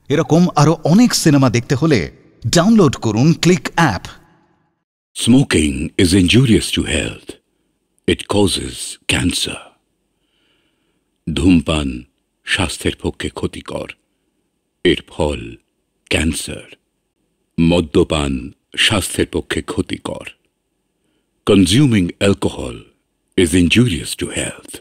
এরকম আরো অনেক সিনেমা দেখতে হলে ডাউনলোড করুন click app. Smoking is injurious to health. It causes cancer. ধূমপান স্বাস্থ্যের পক্ষে ক্ষতিকর, এর ফল ক্যান্সার। মদ্যপান স্বাস্থ্যের পক্ষে ক্ষতিকর। Consuming alcohol is injurious to health.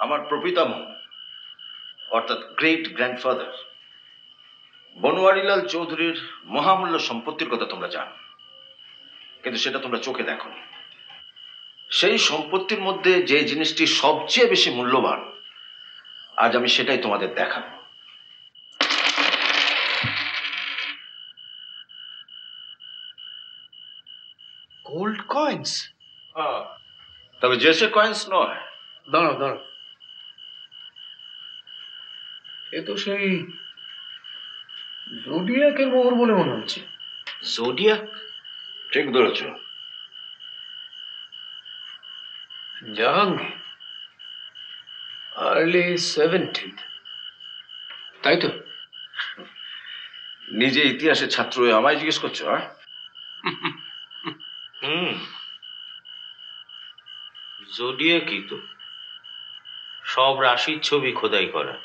আমার প্রপিতামহ অর্থাৎ গ্রেট গ্র্যান্ডফাদার বনওয়ারিলাল চৌধুরীর মহামূল্য সম্পত্তির কথা তোমরা জানো, কিন্তু সেটা তোমরা চোখে দেখোনি। সেই সম্পত্তির মধ্যে যে জিনিসটি সবচেয়ে বেশি মূল্যবান, আজ আমি সেটাই তোমাদের দেখাবো। Gold coins? তবে যে সে কয়েন্স নয়। দাঁড়াও দাঁড়াও, এ তো সেই জোডিয়াকের মোহর বলে মনে হচ্ছে। জোডিয়াক? ঠিক ধরেছ। জাহাঙ্গীর, আর্লি 70, তাই তো? নিজে ইতিহাসের ছাত্র হয়ে আমায় জিজ্ঞেস করছো? জোডিয়াকই তো, সব রাশির ছবি খোদাই করা।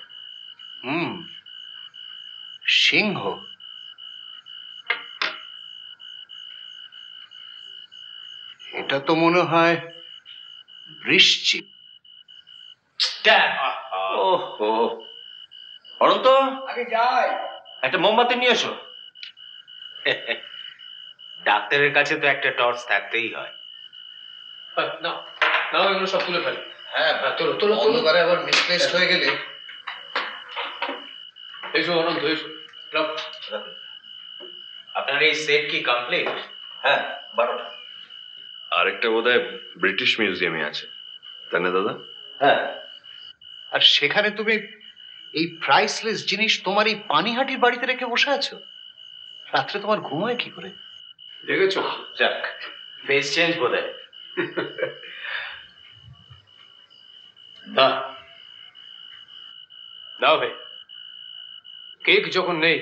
সিংহ, এটা তো মনে হয় বৃশ্চিক। ওহো, অনন্ত আগে যাই, একটা মোমবাতি নিয়ে এসো। ডাক্তারের কাছে তো একটা টর্চ থাকতেই হয়। না না, এগুলো সব তুলে ফেলে। হ্যাঁ, তোলো তোলো তোলো, করে আবার মিসপ্লেসড হয়ে গেলে। এসো অনন্ত, এসো। আপনার এই সেট কি কমপ্লিট? হ্যাঁ, 12টা। আরেকটা বোধহয় ব্রিটিশ মিউজিয়ামে আছে, তাই না দাদা? হ্যাঁ। আর সেখানে তুমি এই প্রাইসলেস জিনিস তোমার এই পানিহাটির বাড়িতে রেখে বসে আছো? রাত্রে তোমার ঘুম হয় কি করে? দেখেছো? যাক, ফেস চেঞ্জ বোধহয়। না না ভাই, কেক যখন নেই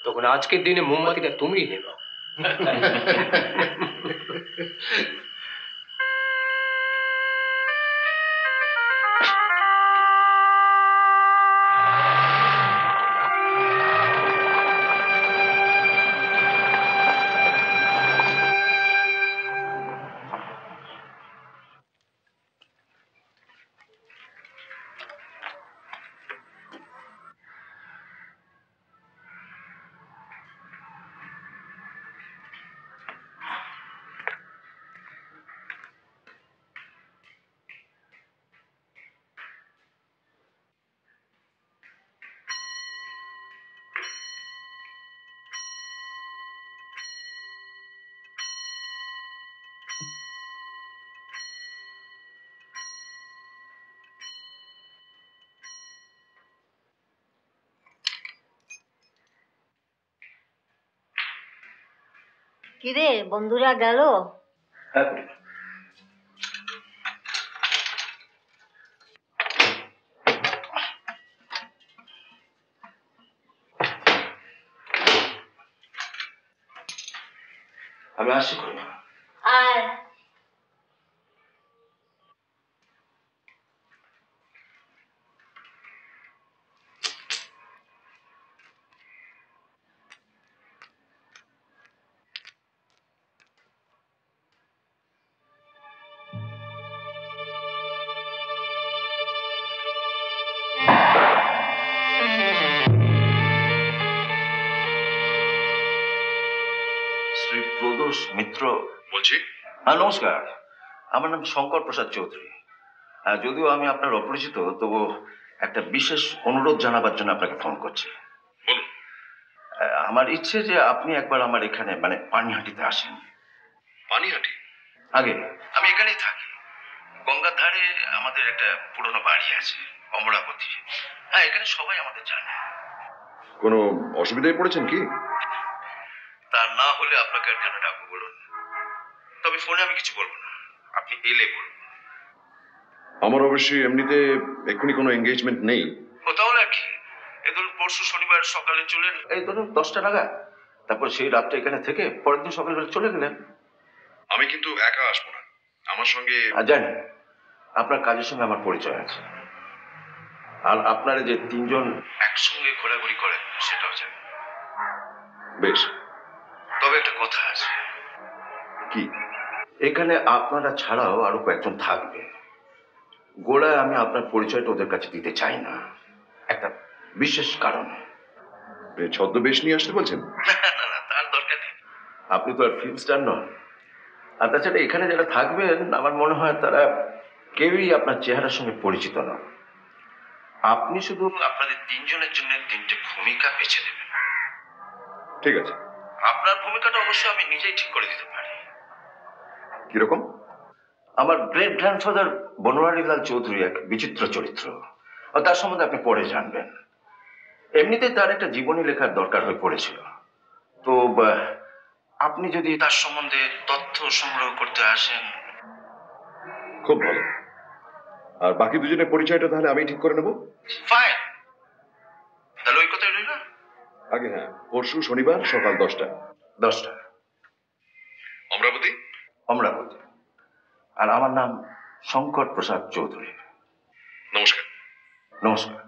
তখন আজকের দিনে মোমবাতিটা তুমিই নেবা। কিরে বন্ধুরা গেল? আমি আসছি করি না। আর শ্রী প্রদোষ মিত্র বলছি। হ্যাঁ, নমস্কার। আমার নাম শঙ্কর প্রসাদ চৌধুরী। যদিও আমি আপনার অপরিচিত, তবু একটা বিশেষ অনুরোধ জানাবার জন্য আপনাকে ফোন করছি। বলুন। আমার ইচ্ছে যে আপনি একবার আমার এখানে মানে পানিহাটিতে আসেন। পানিহাটি? আগে আমি এখানেই থাকি। গঙ্গার ধারে আমাদের একটা পুরনো বাড়ি আছে, অমরাবতী। হ্যাঁ, এখানে সবাই আমাদের জানে। কোনো অসুবিধায় পড়েছেন কি? তা না হলে আপনাকে আর কেন ডাকবো বলুন? তবে ফোনে আমি কিছু বলবো না, আপনি এলে বলুন। আমার অবশ্যই এমনিতে এক্ষুনি কোনো এঙ্গেজমেন্ট নেই। ও তাহলে আর কি, এই ধরুন পরশু শনিবার সকালে চলেন, এই ধরুন 10টা নাগাদ। তারপর সেই রাতটা এখানে থেকে পরের দিন সকালবেলা চলে গেলেন। আমি কিন্তু একা আসবো না, আমার সঙ্গে। জানি আপনার কাজের সঙ্গে আমার পরিচয় আছে, আর আপনারা যে 3 জন একসঙ্গে ঘোরাঘুরি করেন সেটাও জানি। বেশ, তবে একটা কথা আছে। কি? এখানে আপনারা ছাড়াও আরো কয়েকজন থাকবে। গোড়ায় আমি আপনার পরিচয়টা ওদের কাছে দিতে চাই না, একটা বিশেষ কারণে। ছদ্মবেশ নিয়ে আসতে বলছেন? না না, তার দরকার নেই। আপনি তো আর ফিল্ম স্টার নন। আর তাছাড়া এখানে যারা থাকবেন আমার মনে হয় তারা কেউই আপনার চেহারার সঙ্গে পরিচিত নন। আপনি শুধু আপনাদের 3 জনের জন্য 3টে ভূমিকা বেছে দেবেন। ঠিক আছে। আপনার ভূমিকাটা অবশ্যই আমি নিজেই ঠিক করে দিতে পারি। কিরকম? আমার গ্রেট গ্র্যান্ডফাদার বনওয়ারিলাল চৌধুরী এক বিচিত্র চরিত্র, আর তার সম্বন্ধে আপনি পরে জানবেন। এমনিতে তার একটা জীবনী লেখার দরকার হয়ে পড়েছিল, তো আপনি যদি তার সম্বন্ধে তথ্য সংগ্রহ করতে আসেন। খুব ভালো। আর বাকি দুজনের পরিচয়টা তাহলে আমি ঠিক করে নেব। ফাইন, তাহলে ওই কথাই রইল। আগে হ্যাঁ, পরশু শনিবার সকাল 10টা। 10টা, অমরাবতী। অমরাবতী। আর আমার নাম শঙ্কর প্রসাদ চৌধুরী। নমস্কার। নমস্কার।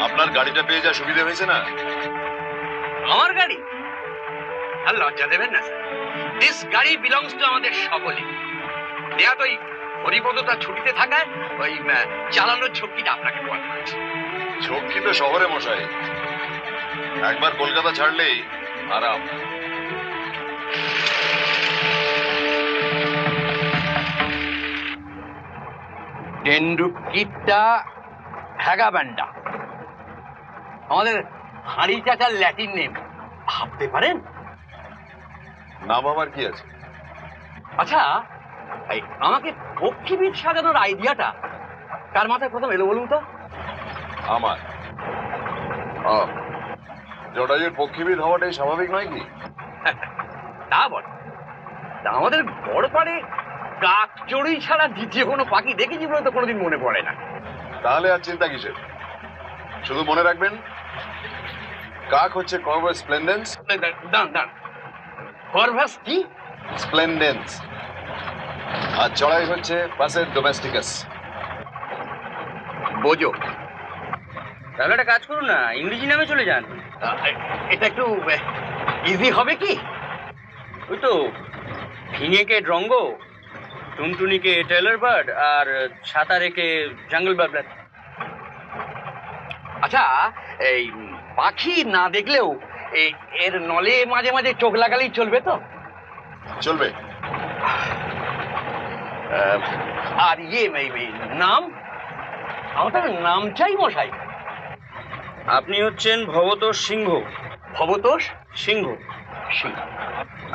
আপনার গাড়িটা পেয়ে যা সুবিধা হয়েছে না? আমার গাড়ি? আর লজ্জা দেবেন না স্যার, দিস গাড়ি বিলংস টু আমাদের সকলে। নেহাত ওই হরিপদটা ছুটিতে থাকায় ওই চালানোর ঝক্কিটা আপনাকে পাওয়া যাচ্ছে। ঝক্কি তো শহরে মশাই, একবার কলকাতা ছাড়লেই আরাম। ডেন্ডুকিটা হ্যাগাব্যান্ডা, আমাদের হাঁড়ি চাচার ল্যাটিন নেম, ভাবতে পারেন? নাম আমার কি আছে? আচ্ছা, এই আমাকে পক্ষীবিদ সাজানোর আইডিয়াটা কার মাথায় প্রথম এলো বলুন তো? আমার। জটাজুর পক্ষীবিদ হওয়াটাই স্বাভাবিক নয় কি? তা বটে। তা আমাদের গড়পাড়ে কাকচড়ুই ছাড়া দ্বিতীয় কোনো পাখি দেখেছি বলে তো কোনোদিন মনে পড়ে না। তাহলে আর চিন্তা কিসের? শুধু মনে রাখবেন, কাক হচ্ছে কর্ভাস স্প্লেন্ডেন্স। দাঁড়ান, কর্ভাস কি? স্প্লেন্ডেন্স। আর চড়াই হচ্ছে বাসের ডোমেস্টিকাস। বোঝো, তাহলে একটা কাজ করুন না, ইংরেজি নামে চলে যান। এটা একটু ইজি হবে কি? ওই তো ফিঙেকে ড্রঙ্গো, টুনটুনিকে টেলর বার্ড, আর সাঁতারেকে জঙ্গল বাবলা। আচ্ছা, এই পাখি না দেখলেও এর নলে মাঝে মাঝে চোখ লাগালেই চলবে তো? চলবে। আর নাম, আমাদের নাম চাই মশাই। আপনি হচ্ছেন ভবতোষ সিংহ। ভবতোষ সিংহ। সিংহ।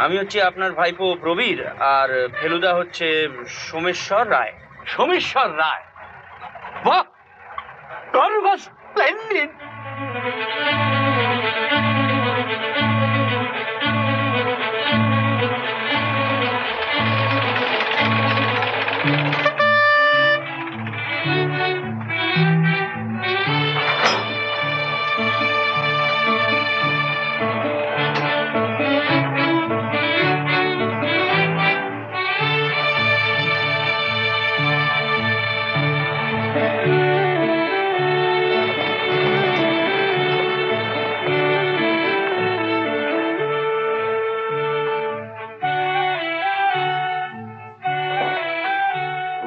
আমি হচ্ছি আপনার ভাইপো প্রবীর, আর ফেলুদা হচ্ছে সোমেশ্বর রায়। সোমেশ্বর রায়, বাহ, gorgeous splendid.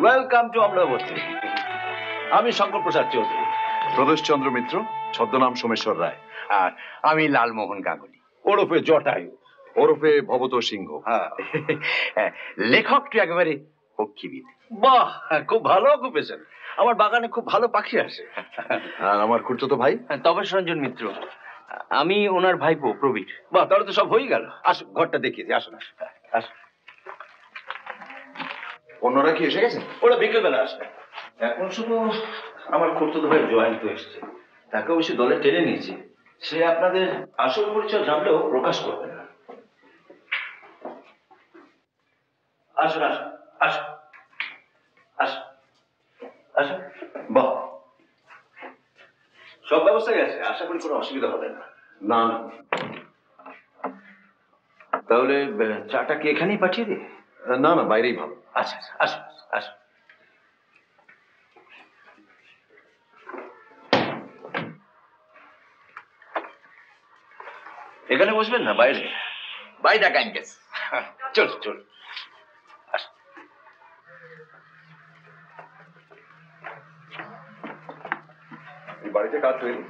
Welcome to Amaravati. আমি শঙ্কর প্রসাদ চৌধুরী। প্রদোষ চন্দ্র মিত্র, ছদ্মনাম সোমেশ্বর রায়। আর আমি লালমোহন গাঙ্গুলি, ওরফে জটায়ু, ওরফে ভবত সিংহ। হ্যাঁ। লেখকটি একেবারে পক্ষীবিদ। বাহ, খুব ভালো অকুপেশন। আমার বাগানে খুব ভালো পাখি আসে। আর আমার খুঁড়তো ভাই তবেশ রঞ্জন মিত্র, আমি ওনার ভাইপো প্রবীর। বাহ, তাহলে তো সব হয়ে গেল। আসো, ঘরটা দেখিয়ে দিই। আসুন আসুন আসুন। অন্যরা কি এসে গেছেন? ওরা বিকেলবেলা আসবে। এখন শুধু আমার খুঁড়তো ভাই জয়ন্ত এসছে, তাকে অবশ্যই দলে টেনে নিয়েছি। সে আপনাদের আসল পরিচয় জানলেও প্রকাশ করবে না। আসুন আসুন আসুন আসুন আসুন। বাহ, সব ব্যবস্থাই আছে, আশা করি কোনো অসুবিধা হবে না। না না, তাহলে চাটা কি এখানেই পাঠিয়ে দিই? না না, বাইরেই ভালো। আচ্ছা আচ্ছা, আসুন আসুন। এখানে বসবেন না বাইরে? বাইদা গ্যাঙ্গেস। চল চল। এই বাড়িতে কাজ তৈরি,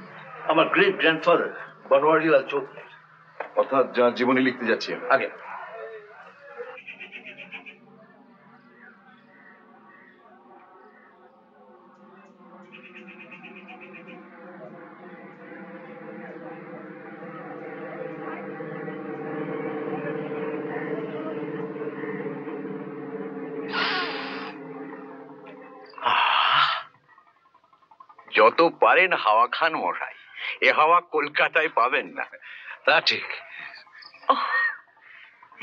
আমার গ্রেট গ্র্যান্ডফাদার বনওয়ারিলাল চৌধুরী। অর্থাৎ যার জীবনী লিখতে যাচ্ছি আমি। আগে যত পারেন হাওয়া খান মশাই, এ হাওয়া কলকাতায় পাবেন না। তা ঠিক।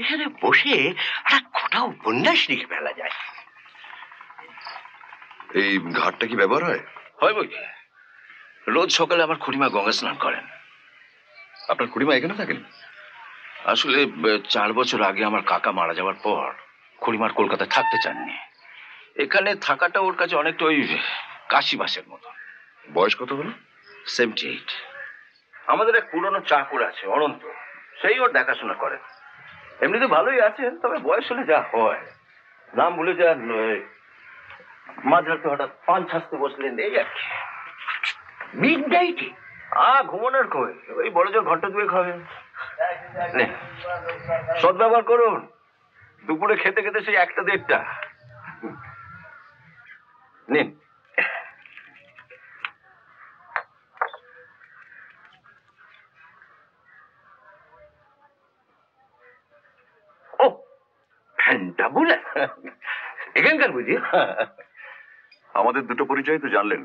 এখানে বসে একটা গোটা উপন্যাস লিখে ফেলা যায়। এই ঘাটটা কি ব্যবহার হয়? হয় বই কি, রোজ সকালে আমার খুড়িমা গঙ্গা স্নান করেন। আপনার খুড়িমা এখানে থাকেন? আসলে 4 বছর আগে আমার কাকা মারা যাওয়ার পর খুড়িমার কলকাতায় থাকতে চাননি। এখানে থাকাটা ওর কাছে অনেকটা ওই কাশিবাসের মতো। বয়স কত হলো? 78। আমাদের এক পুরনো চাকর আছে অনন্ত, সেই ওর দেখাশোনা করে। এমনিতে ভালোই আছেন, তবে বয়স হলে যা হয়, নাম ভুলে যান। মাঝরাতে হঠাৎ পান ছাঁচতে বসলেন, এই আর কি। মিড নাইটে ঘুমানোর কই, ওই বড় জোর ঘন্টা 2 খাবেন। সদ্ব্যবহার করুন, দুপুরে খেতে খেতে সেই 1টা 1:30টা। নিন। ও ফ্যান্টাবুল, এখানকার বুঝি? আমাদের দুটো পরিচয় তো জানলেন,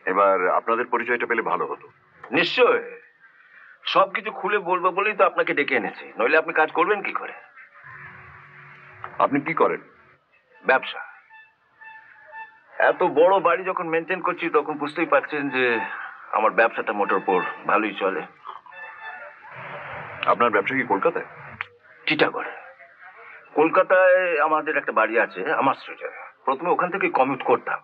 এবার আপনাদের পরিচয়টা পেলে ভালো হতো। নিশ্চয়, সবকিছু খুলে বলবো বলেই তো আপনাকে ডেকে এনেছি, নইলে আপনি কাজ করবেন কি করে? আপনি কি করেন? ব্যবসা। এত বড় বাড়ি যখন মেনটেন করছি, তখন বুঝতেই পারছেন যে আমার ব্যবসাটা মোটের উপর ভালোই চলে। আপনার ব্যবসা কি কলকাতায়? টিটাগড়ে। কলকাতায় আমাদের একটা বাড়ি আছে আমার স্ট্রিটে। প্রথমে ওখান থেকে কমিউট করতাম,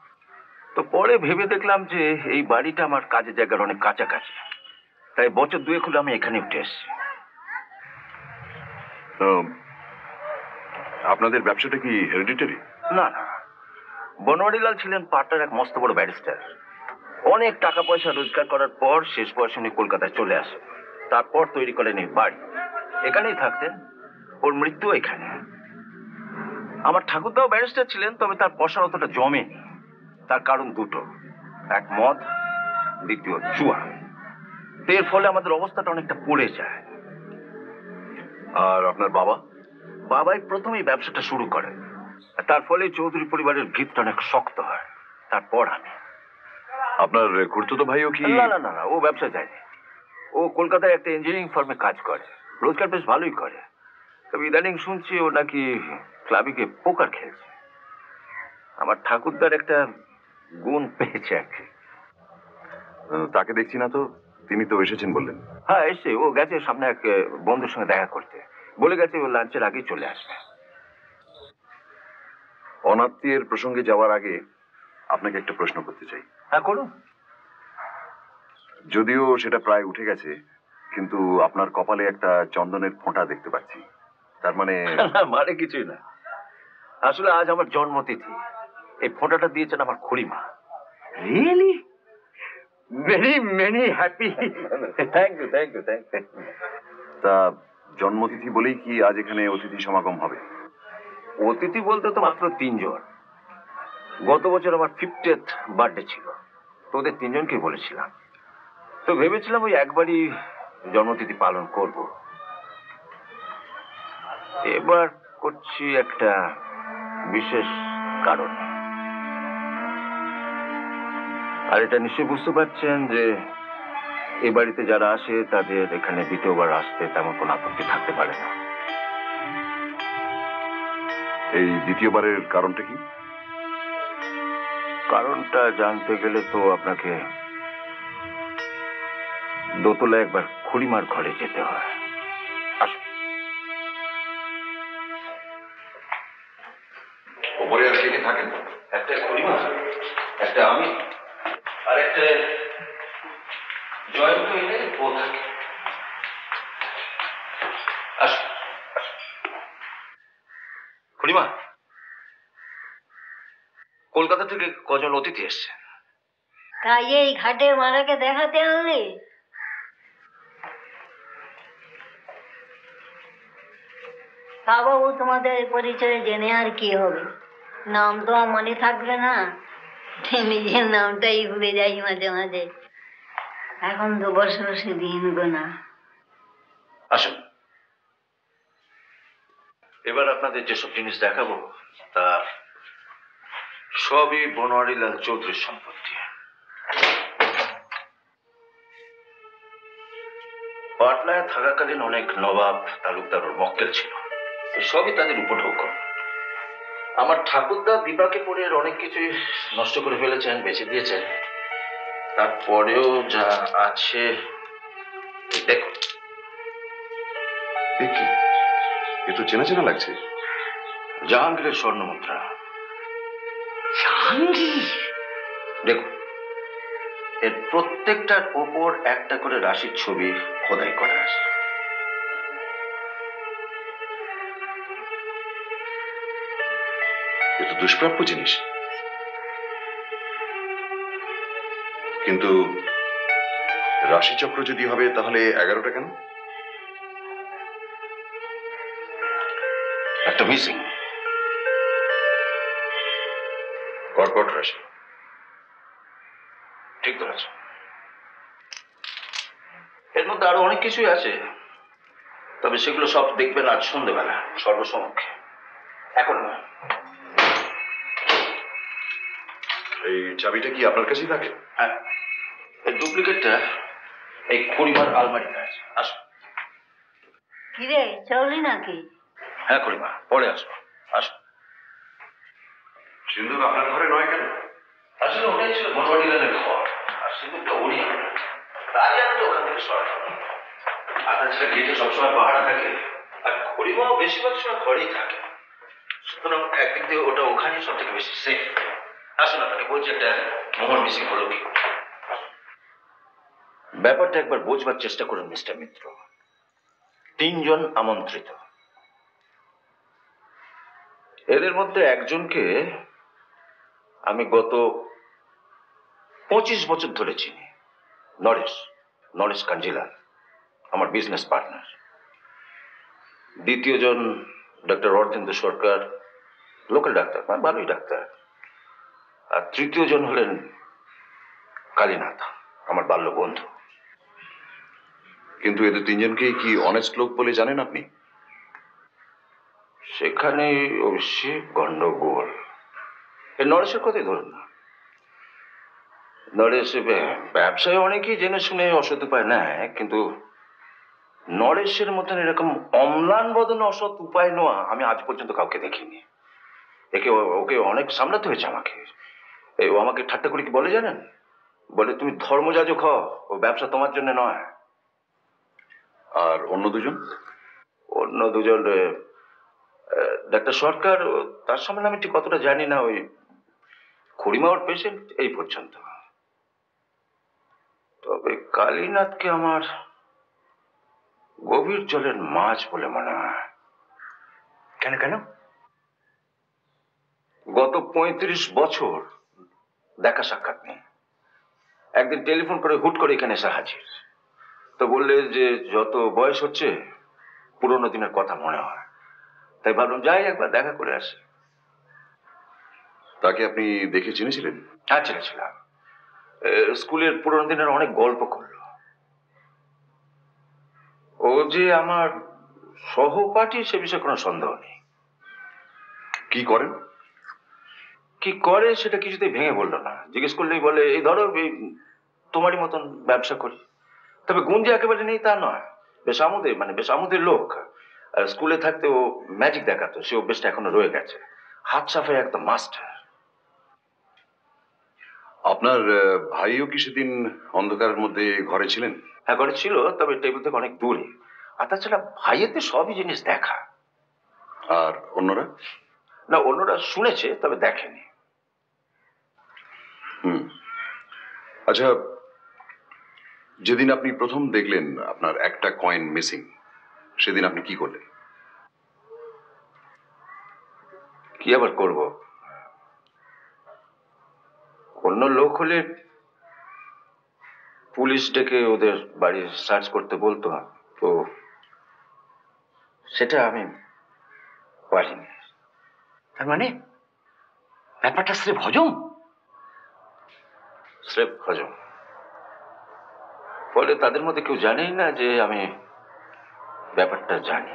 তো পরে ভেবে দেখলাম যে এই বাড়িটা আমার কাজের জায়গার অনেক কাছাকাছি, তাই বছর দুয়েক হলো আমি এখানে উঠে এসেছি। তো আপনাদের ব্যবসাটা কি হেরিডিটারি? না না, বনওয়ারিলাল ছিলেন পাটনার এক মস্ত বড় ব্যারিস্টার। অনেক টাকা পয়সা রোজগার করার পর শেষ বয়সে উনি কলকাতায় চলে আসেন। তারপর তৈরি করেন এই বাড়ি, এখানেই থাকতেন। ওর মৃত্যু এখানে। আমার ঠাকুরদাও ব্যারিস্টার ছিলেন, তবে তার পয়সা অতটা জমেনি। তার কারণ দুটো, এক মদ, দ্বিতীয় জুয়া। এর ফলে আমাদের অবস্থাটা অনেকটা পড়ে যায়। আর আপনার বাবা? বাবাই প্রথমেই ব্যবসাটা শুরু করেন, তার ফলে চৌধুরী পরিবারের ভিতটা অনেক শক্ত হয়। তারপর আমি। আপনার খুড়তুতো ভাইও কি? না না না না, ও ব্যবসা যায়নি। ও কলকাতায় একটা ইঞ্জিনিয়ারিং ফার্মে কাজ করে, রোজগার বেশ ভালোই করে। তবে ইদানিং শুনছি ও নাকি ক্লাবে গিয়ে পোকার খেলছে। আমার ঠাকুরদার একটা গুণ পেয়েছে আর কি। তাকে দেখছি না তো। তিনি তো এসেছেন বললেন। হ্যাঁ এসে ও গেছে সামনে এক বন্ধুর সঙ্গে দেখা করতে, বলে গেছে ও লাঞ্চের আগেই চলে আসবে। অনাত্মীয়ের প্রসঙ্গে যাওয়ার আগে আপনাকে একটা প্রশ্ন করতে চাই। হ্যাঁ করুন। যদিও সেটা প্রায় উঠে গেছে, কিন্তু আপনার কপালে একটা চন্দনের ফোঁটা দেখতে পাচ্ছি। তার মানে? মানে কিছুই না, আসলে আজ আমার জন্মতিথি। এই ফোঁটাটা দিয়েছেন আমার খুড়িমা। Really many many happy. Thank you thank you thank you. তা জন্মতিথি বলেই কি আজ এখানে অতিথি সমাগম হবে? অতিথি বলতে তো মাত্র 3 জন। গত বছর আমার 50th বার্থডে ছিল, তো ওদের 3 জনকে বলেছিলাম। তো ভেবেছিলাম ওই একবারই জন্মতিথি পালন করব। এবার করছি একটা বিশেষ কারণ। আর এটা নিশ্চয়ই বুঝতে পারছেন যে এই বাড়িতে যারা আসে তাদের এখানে দ্বিতীয়বার আসতে তেমন কোনো আপত্তি থাকতে পারে না। এই দ্বিতীয়বারের কারণটা কি? কারণটা জানতে গেলে তো আপনাকে দোতলায় একবার খুড়িমার ঘরে যেতে হয়। আসুন। ওপরে আর কে কে থাকেন? একটা খুড়িমা, একটা আমি, আর একটা জয়ন্ত এলে ও থাকে। আসুন। খুড়িমা, কলকাতা থেকে কজন অতিথি এসছেন? তাই এই ঘাটের মারাকে দেখাতে আনলে? তা বাবু, তোমাদের পরিচয় জেনে আর কি হবে? নাম তো আর মনে থাকবে না, নিজের নামটাই ভুলে যাই মাঝে মাঝে। এখন তো বসে বসে দিন গোনা। আসুন, এবার আপনাদের যেসব জিনিস দেখাবো তা সবই বনোয়ারিলাল চৌধুরীর সম্পত্তি। পাটনায় থাকাকালীন অনেক নবাব, তালুকদার ও মক্কেল ছিল, সবই তাদের উপঢৌক। আমার ঠাকুরদা বিপাকে পড়ে অনেক কিছুই নষ্ট করে ফেলেছেন, বেঁচে দিয়েছেন। তারপরেও যা আছে দেখুন। এ কি? এ তো চেনা চেনা লাগছে। জাহাঙ্গীরের স্বর্ণ মুদ্রা। জাহাঙ্গীর? দেখুন, এর প্রত্যেকটার ওপর একটা করে রাশির ছবি খোদাই করা আছে। এ তো দুষ্প্রাপ্য জিনিস। কিন্তু রাশিচক্র যদি হবে তাহলে 11টা কেন? একটা মিসিং। কর্কট রাশি। ঠিক ধরেছ। এর মধ্যে আরো অনেক কিছুই আছে, তবে সেগুলো সব দেখবেন আজ সন্ধ্যেবেলা সর্বসমক্ষে, এখন নয়। এই চাবিটা কি আপনার কাছেই থাকে? হ্যাঁ, এই ডুপ্লিকেটটা এই খুড়িমার আলমারিতে আছে। আসো। কিরে, চললি নাকি? হ্যাঁ খুড়িমা, পরে আসবো। আসো। সিন্ধুক আপনার ঘরে নয় কেন? আসলে ওটাই ছিল বনওয়ারিলালের ঘর, আর সিন্ধুকটা ওরই। তাই আমি ওখান থেকে সরালাম। আর তাছাড়া গেটে সবসময় পাহারা থাকে, আর খুড়িমাও বেশিরভাগ সময় ঘরেই থাকে। সুতরাং একদিক দিয়ে ওটা ওখানে সব থেকে বেশি সেফ। আসুন আপনাকে বলছি একটা মোহর মিসিং হলো কি। ব্যাপারটা একবার বোঝবার চেষ্টা করুন মিস্টার মিত্র। 3 জন আমন্ত্রিত, এদের মধ্যে একজনকে আমি গত 25 বছর ধরে চিনি, নরেশ কাঞ্জিলাল, আমার বিজনেস পার্টনার। দ্বিতীয় জন ডক্টর অর্ধেন্দু সরকার, লোকাল ডাক্তার, ভালোই ডাক্তার। আর তৃতীয় জন হলেন কালীনাথ, আমার বাল্য বন্ধু। কিন্তু এদের 3 জনকেই কি অনেস্ট লোক বলে জানেন আপনি? সেখানে অবশ্যই গন্ডগোল। নরেশের কথাই ধরুন না, নরেশ ব্যবসায় অনেকেই জেনে শুনে অসৎ উপায় নেয়, কিন্তু নরেশের মতন এরকম অম্লান বদন অসৎ উপায় নেওয়া আমি আজ পর্যন্ত কাউকে দেখিনি। ওকে অনেক সামলাতে হয়েছে আমাকে। ও আমাকে ঠাট্টা করে কি বলে জানেন? বলে তুমি ধর্মযাজক হও, ও ব্যবসা তোমার জন্য নয়। আর অন্য দুজন ডাক্তার সরকার, তার সামনে আমি ঠিক কতটা জানি না। ওই খুড়িমা ওর পেশেন্ট, এই পর্যন্ত। তবে কালীনাথকে আমার গভীর জলের মাছ বলে মনে হয়। কেন? গত 35 বছর দেখা সাক্ষাৎ নেই। একদিন টেলিফোন করে হুট করে এখানে এসে হাজির। তো বললে যে যত বয়স হচ্ছে পুরোনো দিনের কথা মনে হয়, তাই ভাবলাম যাই একবার দেখা করে আসি। তাকে আপনি দেখে চিনেছিলেন? হ্যাঁ, চিনেছিলাম। স্কুলের পুরোনো দিনের অনেক গল্প করলো। ও যে আমার সহপাঠী সে বিষয়ে কোনো সন্দেহ নেই। কি করেন? কি করে সেটা কিছুতেই ভেঙে বললো না। জিজ্ঞেস করলেই বলে এই ধরো তোমারই মতন ব্যবসা করি। তবে গুণ যে একেবারে নেই তা নয়, বেশ আমোদের লোক। স্কুলে থাকতে ও ম্যাজিক দেখাতো, সে অভ্যেসটা এখনো রয়ে গেছে। হাত সাফাই একদম মাস্টার। আপনার ভাইও কি সেদিন অন্ধকারের মধ্যে ঘরে ছিলেন? হ্যাঁ, ঘরে ছিল, তবে টেবিল থেকে অনেক দূরে। আর তাছাড়া ভাইয়েতে সবই জিনিস দেখা। আর অন্যরা? না, অন্যরা শুনেছে তবে দেখেনি। আচ্ছা, যেদিন আপনি প্রথম দেখলেন আপনার একটা কয়েন মিসিং, সেদিন আপনি কি করলেন? কি আবার করব? অন্য লোক হলে পুলিশ ডেকে ওদের বাড়ি সার্চ করতে বলতো, তো সেটা আমি পারিনি। তার মানে ব্যাপারটা স্রেফ হজম। ফলে তাদের মধ্যে কেউ জানেই না যে আমি ব্যাপারটা জানি।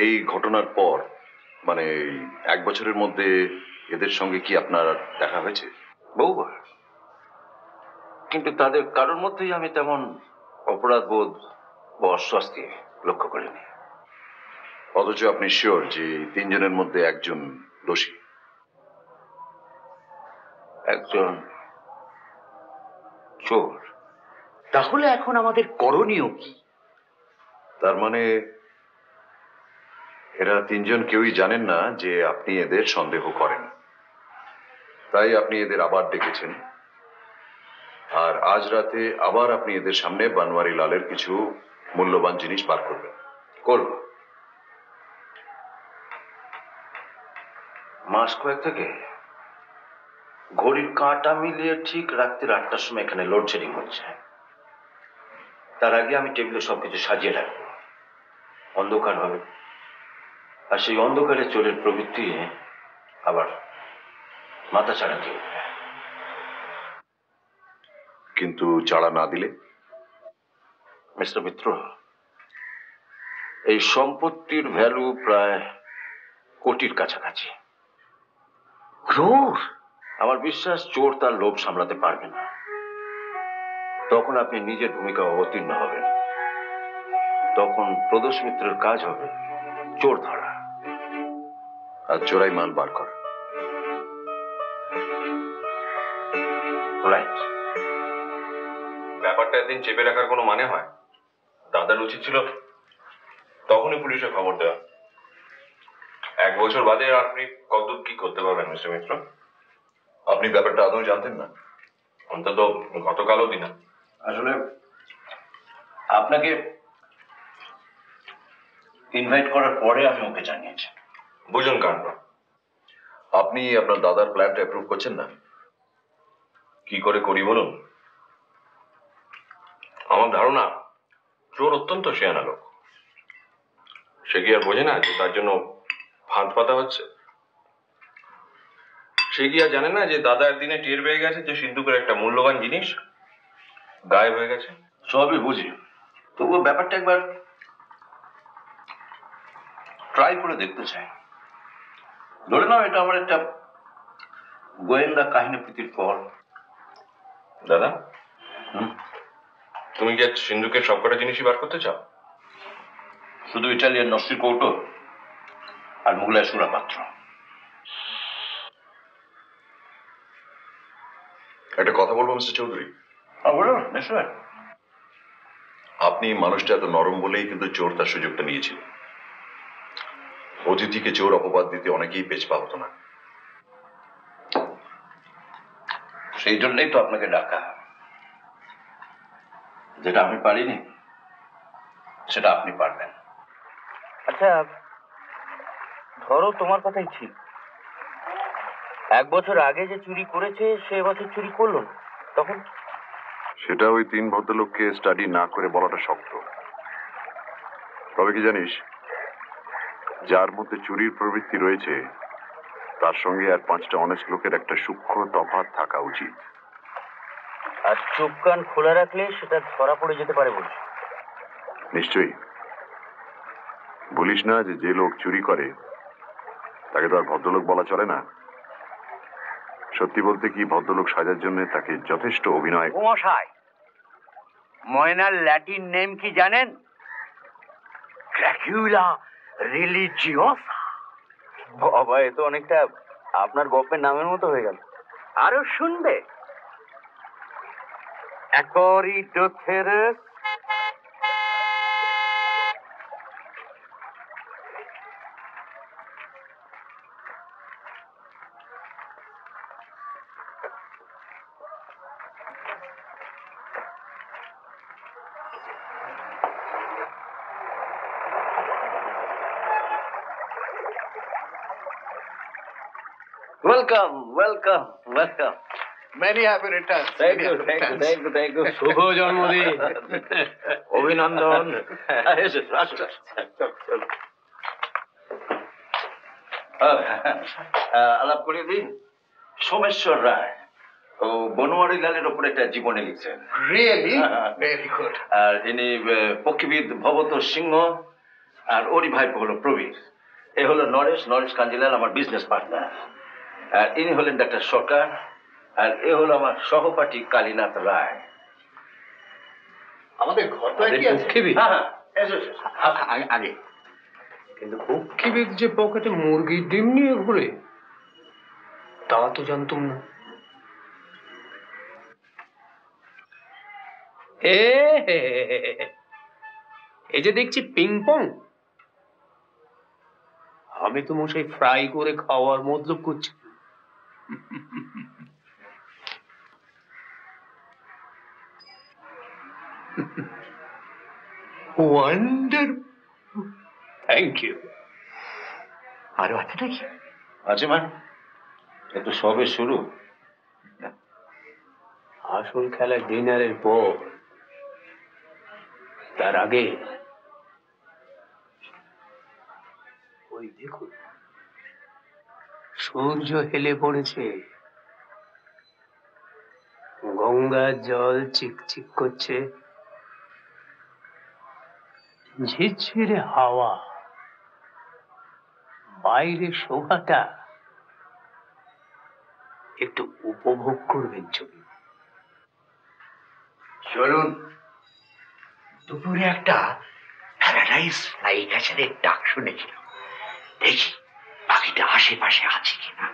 এই ঘটনার পর মানে 1 বছরের মধ্যে এদের সঙ্গে কি আপনার দেখা হয়েছে? বহুবার, কিন্তু তাদের কারোর মধ্যেই আমি তেমন অপরাধ বোধ বা অস্বস্তি লক্ষ্য করিনি। অথচ আপনি শিওর যে 3 জনের মধ্যে একজন দোষী? একজন চোর। তাহলে এখন আমাদের করণীয় কি? তার মানে এরা 3 জন কেউই জানেন না যে আপনি এদের সন্দেহ করেন, তাই আপনি এদের আবার ডেকেছেন। আর আজ রাতে আবার আপনি এদের সামনে বানওয়ারি লালের কিছু মূল্যবান জিনিস বার করবেন। করব। মাস কয়েক থেকে ঘড়ির কাঁটা মিলিয়ে ঠিক রাত্রি 8টার সময় এখানে লোডশেডিং হচ্ছে। তার আগে আমি টেবিলে সবকিছু সাজিয়ে রাখবো, অন্ধকার হবে। আর সেই অন্ধকারে চোরের প্রবৃত্তি আবার মাথা চাড়া দিয়ে উঠবে। কিন্তু চাড়া না দিলে? মিস্টার মিত্র, এই সম্পত্তির ভ্যালু প্রায় কোটির কাছাকাছি। ক্রোর? আমার বিশ্বাস চোর তার লোভ সামলাতে পারবে না। তখন আপনি নিজের ভূমিকা অবতীর্ণ হবেন। তখন প্রদোষ মিত্রের কাজ হবে চোর ধরা আর চোরাই মাল বার করা। রাইট। ব্যাপারটা একদিন চেপে রাখার কোনো মানে হয়? দাদার উচিত ছিল তখনই পুলিশে খবর দেওয়া। 1 বছর বাদে আপনি কতদূর কি করতে পারবেন মিস্টার মিত্র? আপনি ব্যাপারটা আদৌ জানতেন না? অন্তত গতকালও দিনা। আসলে আপনাকে ইনভাইট করার পরে আমি ওকে জানিয়েছি। বুঝুন কাণ্ড। আপনি আপনার দাদার প্ল্যানটা অ্যাপ্রুভ করছেন না? কি করে করি বলুন? আমার ধারণা চোর অত্যন্ত শেয়ানা লোক। সে কি আর বোঝে না যে তার জন্য ফাঁদ পাতা হচ্ছে? সে কি আর জানে না যে দাদা একদিনে টের পেয়ে গেছে যে সিন্ধুকের একটা মূল্যবান জিনিস গায়েব হয়ে গেছে? সবই বুঝি, তবুও ব্যাপারটা একবার ট্রাই করে দেখতে চাই। ধরে নাও এটা আমার একটা গোয়েন্দা কাহিনী প্রীতির ফল। দাদা, তুমি কি আজ সিন্ধুকের সবকটা জিনিসই বার করতে চাও? শুধু ইটালিয়ান নস্যি কৌটো আর মুঘলাই সুরা পাত্র। একটা কথা বলবো মিস্টার চৌধুরী? বলুন, নিশ্চয়। আপনি মানুষটা এত নরম বলেই কিন্তু চোর তার সুযোগটা নিয়েছিল। অতিথিকে চোর অপবাদ দিতে অনেকেই পেছপা হতো না। সেই জন্যই তো আপনাকে ডাকা। যেটা আমি পারিনি সেটা আপনি পারবেন। আচ্ছা, ধরো তোমার কথাই ঠিক, 1 বছর আগে যে চুরি করেছে সে বছর চুরি করলো না, তখন? সেটা ওই 3 ভদ্রলোককে স্টাডি না করে বলাটা শক্ত। তবে কি জানিস, যার মধ্যে চুরির প্রবৃত্তি রয়েছে তার সঙ্গে আর 5টা অনেস্ট লোকের একটা সূক্ষ্ম তফাৎ থাকা উচিত। আর চোখ কান খোলা রাখলে সেটা ধরা পড়ে যেতে পারে বলছি। নিশ্চয়ই। বলিস না যে লোক চুরি করে তাকে তো আর ভদ্রলোক বলা চলে না। সত্যি বলতে কি, ভদ্রলোক সাজার জন্য তাকে যথেষ্ট অভিনয়। মশাই, ময়নার ল্যাটিন নেম কি জানেন? ড্রাকুলা রিলিজিওসা। বাবা, এ তো অনেকটা আপনার গল্পের নামের মতো হয়ে গেল। আরো শুনবে? অ্যাকরিডোথেরাস welcome, welcome, welcome. Many happy returns. Thank you, thank you, thank you, thank you. শুভ জন্মদিন। অভিনন্দন। এসো, আসো, চলো। আলাপ করিয়ে দিন। সোমেশ্বর রায় ও বনোয়ারি লালের ওপর একটা জীবনী লিখছেন। Really? Very good. আর ইনি পক্ষীবিদ ভবত সিংহ, আর ওরই ভাইপো হলো প্রবীর। এ হলো নরেশ কাঞ্জিলাল, আমার বিজনেস পার্টনার। আর ইনি হলেন ডাক্তার সরকার, আর এ হলো আমার সহপাঠী কালীনাথ রায়। আমাদের ঘরটা কি আছে? হ্যাঁ, এসো, এসো। আগে কিন্তু পক্ষীবিদ যে পকেটে মুরগির ডিম নিয়ে ঘুরে তা তো জানতাম না। এই যে দেখছি পিংপং, আমি তো মশাই ফ্রাই করে খাওয়ার মতলব করছি। Wonder, thank you. আরো আছে নাকি? আছে মানে, এ তো সবে শুরু। আসল খেলা ডিনারের পর, তার আগে ওই দেখুন সূর্য হেলে পড়েছে, গঙ্গার জল চিকচিক করছে, ঝিরঝিরে হাওয়া, বাইরে শোভাটা একটু উপভোগ করবেন। চলুন, দুপুরে একটা প্যারাডাইস ফ্লাই ক্যাচারের ডাক শুনেছিলাম, দেখি বাকিটা আশেপাশে আছে কিনা।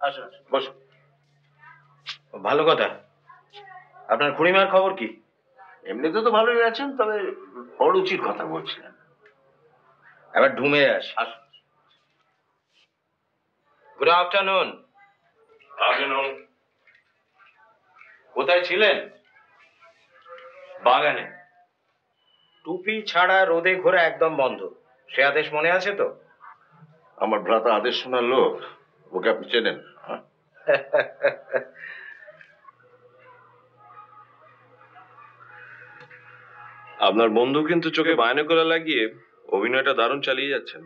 আসুন আসুন, বসুন। ভালো কথা। আপনার খুড়িমার খবর কি? এমনিতে তো ভালোই আছেন, তবে অরুচির কথা বলছিলেন। এবার ঢুমে আসি। আসুন। Good afternoon. আফটারনুন। কোথায় ছিলেন? বাগানে। টুপি ছাড়া রোদে ঘোরা একদম বন্ধ, সে আদেশ মনে আছে তো? আমার ভ্রাতা আদেশ শোনার লোক, ওকে আপনি চেনেন? আপনার বন্ধু কিন্তু চোখে বায়নোকুলার লাগিয়ে অভিনয়টা দারুণ চালিয়ে যাচ্ছেন।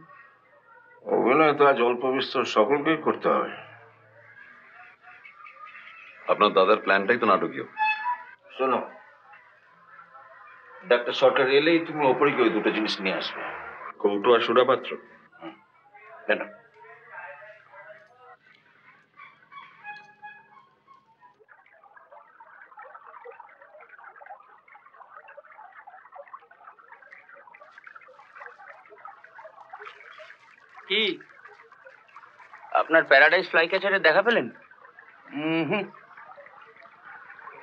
অভিনয় তো আজ অল্প বিস্তর সকলকেই করতে হবে। আপনার দাদার প্ল্যানটাই তো নাটকীয়। শোনো, ডাক্তার সরকার এলেই তুমি ওপরে কি ওই দুটো জিনিস নিয়ে আসবে, কৌটো আর সুরাপাত্র। কেন? কি আপনার প্যারাডাইস ফ্লাই ক্যাচারের দেখা পেলেন?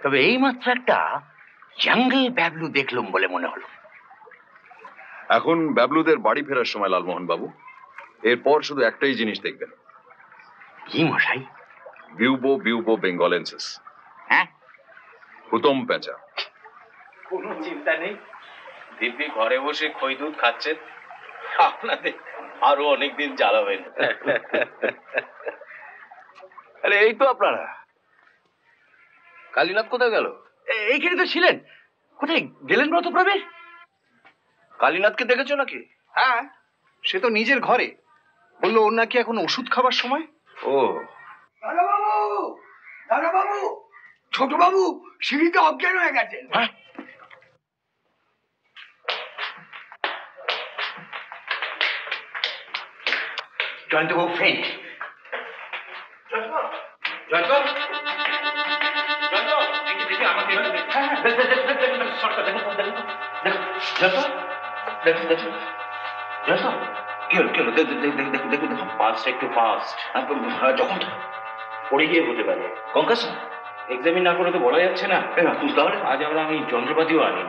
তবে এই মাত্র একটা জঙ্গল ব্যাবলু দেখলাম বলে মনে হলো। এখন ব্যাবলুদের বাড়ি ফেরার সময় লালমোহন বাবু, এরপর শুধু একটাই জিনিস দেখবেন। কি মশাই? বিউবো বিউবো বেঙ্গলেন্সিস। হ্যাঁ, হুতম পেঁচা। কোনো চিন্তা নেই, দিব্যি ঘরে বসে খই দুধ খাচ্ছেন, আপনাদের আরো অনেকদিন জ্বালাবেন। আরে এই তো আপনারা। কালীনাথ কোথায় গেল? এইখানে তো ছিলেন। কোথায় গেলেন ব্রতপ্রবেশ? কালীনাথকে দেখেছো নাকি? হ্যাঁ, সে তো নিজের ঘরে বললো ওর নাকি এখন ওষুধ খাবার সময়। ও, দাদাবাবু, ছোট বাবু সিঁড়িতে অজ্ঞান হয়ে গেছেন। হ্যাঁ, জয়ন্তবাবু ফেন্ট। একটু ফাস্ট। যখন পড়ে গিয়ে হতে পারে। কঙ্কাশন এক্সামিন না করে তো বলা যাচ্ছে না। তাহলে আজ আমরা আমি যন্ত্রপাতিও আনি।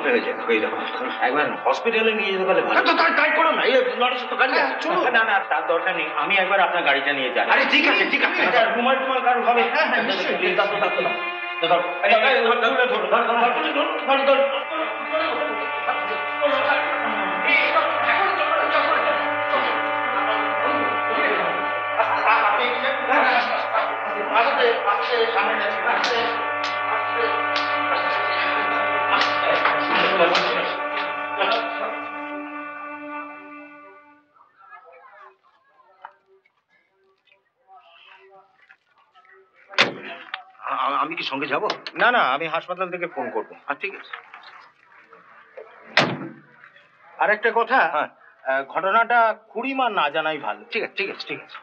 এই দেখো, একবার হসপিটালে নিয়ে যেতে পারলে ভালো। তাই করো না, এই লড়ার সাথে গাড়ি আছে, চলো। না না, তার দরকার নেই, আমি একবার আপনার গাড়িটা নিয়ে যাই। আরে ঠিক আছে ঠিক আছে, রুমাল টুমাল কারো হবে? হ্যাঁ হ্যাঁ নিশ্চয়ই। আমি কি সঙ্গে যাব? না না, আমি হাসপাতাল থেকে ফোন করবো। ঠিক আছে। আর একটা কথা, হ্যাঁ। ঘটনাটা খুড়িমা না জানাই ভালো। ঠিক আছে ঠিক আছে ঠিক আছে।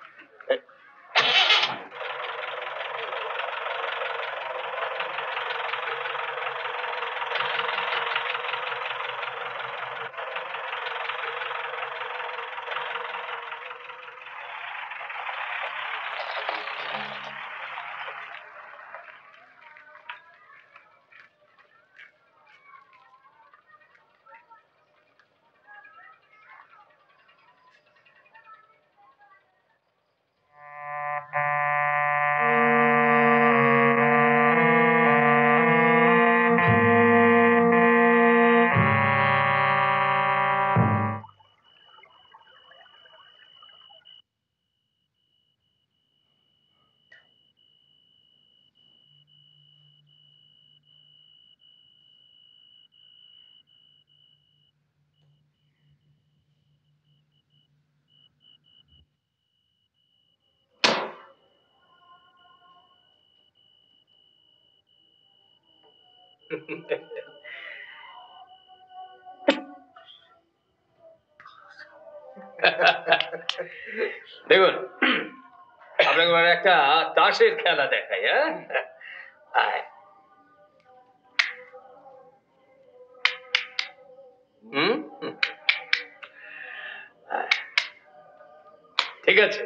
দেখুন, আপনাকে মানে একটা তাসের খেলা দেখাই। হ্যাঁ, আয়। ঠিক আছে,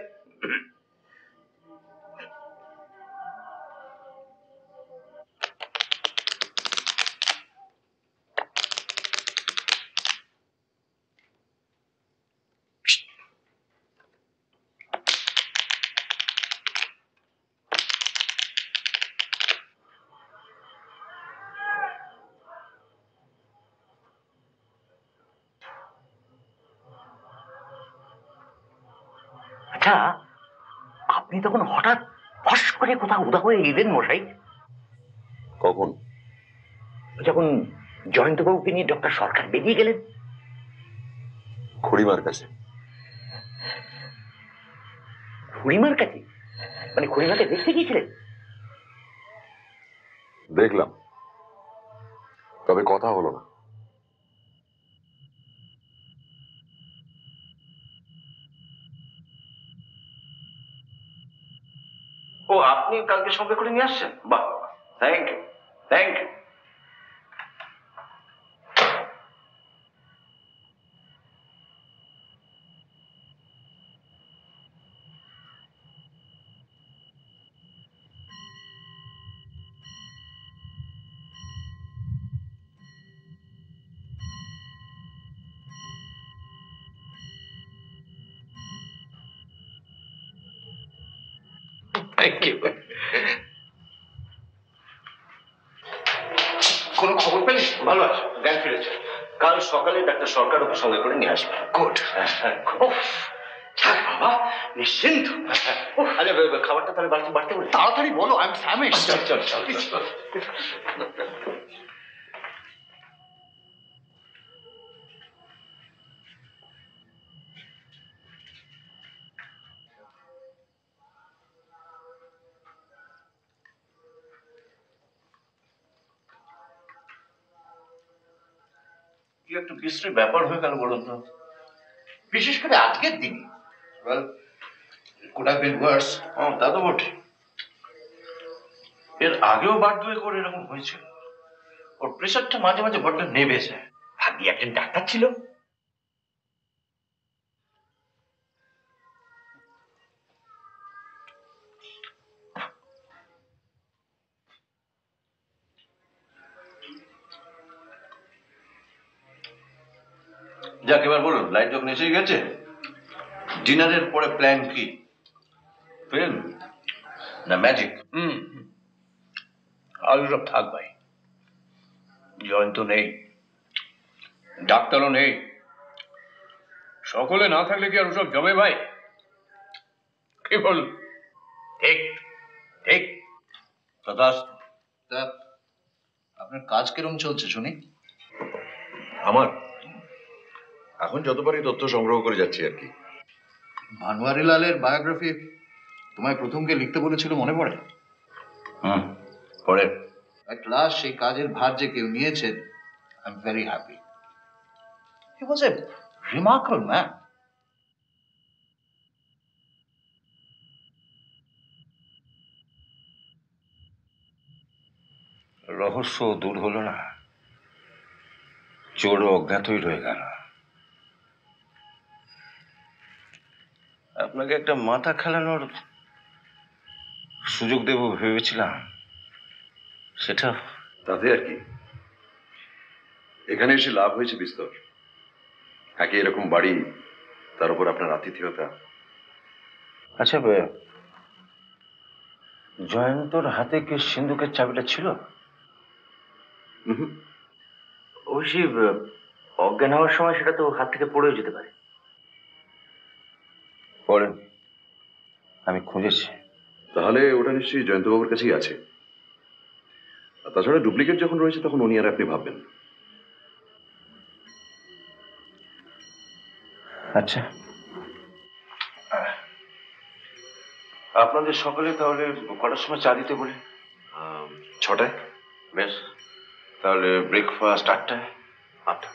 আচ্ছা, আপনি তখন হঠাৎ ফস করে কোথাও উদা হয়ে এলেন মশাই? কখন? যখন জয়ন্তবাবুকে নিয়ে ডক্টর সরকার বেরিয়ে গেলেন। খুড়িমার কাছে। খুড়িমার কাছে? মানে খুড়িমাকে দেখতে গিয়েছিলেন? দেখলাম, তবে কথা হলো না। ও, আপনি কালকে সঙ্গে করে নিয়ে আসছেন? বাহ, thank you, thank you. Thank you. কোনো খবর পেলে? ভালো আছে, জ্ঞান ফিরেছে। কাল সকালে ডাক্তার সরকার ওকে সঙ্গে করে নিয়ে আসবে। গুড। থাক বাবা, নিশ্চিন্ত। আরে খাবারটা তাহলে বাড়তে বাড়তে বলে তাড়াতাড়ি বলো, আই এম ফ্যামিশড। চল চল চল চল। কি একটা বিশ্রী ব্যাপার হয়ে গেল বলুন তো, বিশেষ করে আজকের দিনে। ওয়েল, কুড হ্যাভ বিন ওয়ার্স। তা তো বটে। এর আগেও বার দুয়ে করে এরকম হয়েছিল। ওর প্রেশারটা মাঝে মাঝে বড্ড নেমে যায়। ভাবি একজন ডাক্তার ছিল। যাক, এবার বলুন, লাইট যখন এসে গেছে, ডিনারের পরে প্ল্যান কি? ফিল্ম না ম্যাজিক? আলু সব থাক ভাই। জয়ন্ত নেই, ডাক্তারও নেই, সকলে না থাকলে কি আর ওসব জমে ভাই? কি বল? ঠিক ঠিক। তথাস্তু। তা আপনার কাজ কিরম চলছে শুনি? আমার এখন যত পারি তথ্য সংগ্রহ করে যাচ্ছি আর কি। ভানুয়ারি লালের বায়োগ্রাফি তোমায় প্রথমকে লিখতে বলেছিল, মনে পড়ে? পরে At last সেই কাজের ভার যে কেউ নিয়েছেন, I am very happy. He was a remarkable man. রহস্য দূর হলো না, চোরও অজ্ঞাতই রয়ে গেল। আপনাকে একটা মাথা খেলানোর সুযোগ দেব ভেবেছিলাম, সেটা তাতে আর কি, এখানে এসে লাভ হয়েছে বিস্তর। একে এরকম বাড়ি, তার উপর আপনার আতিথেয়তা। আচ্ছা, জয়ন্তর হাতে কি সিন্ধুকের চাবিটা ছিল? অবশ্যই অজ্ঞান হওয়ার সময় সেটা তো হাত থেকে পড়েও যেতে পারে। পড়েন, আমি খুঁজেছি। তাহলে ওটা নিশ্চয়ই জয়ন্তবাবুর কাছেই আছে। আর তাছাড়া ডুপ্লিকেট যখন রয়েছে তখন উনি আর আপনি ভাববেন। আচ্ছা, আপনাদের সকলে তাহলে কটার সময় চা দিতে বলি? 6টায়। বেশ, তাহলে ব্রেকফাস্ট 8টায়। 8টা।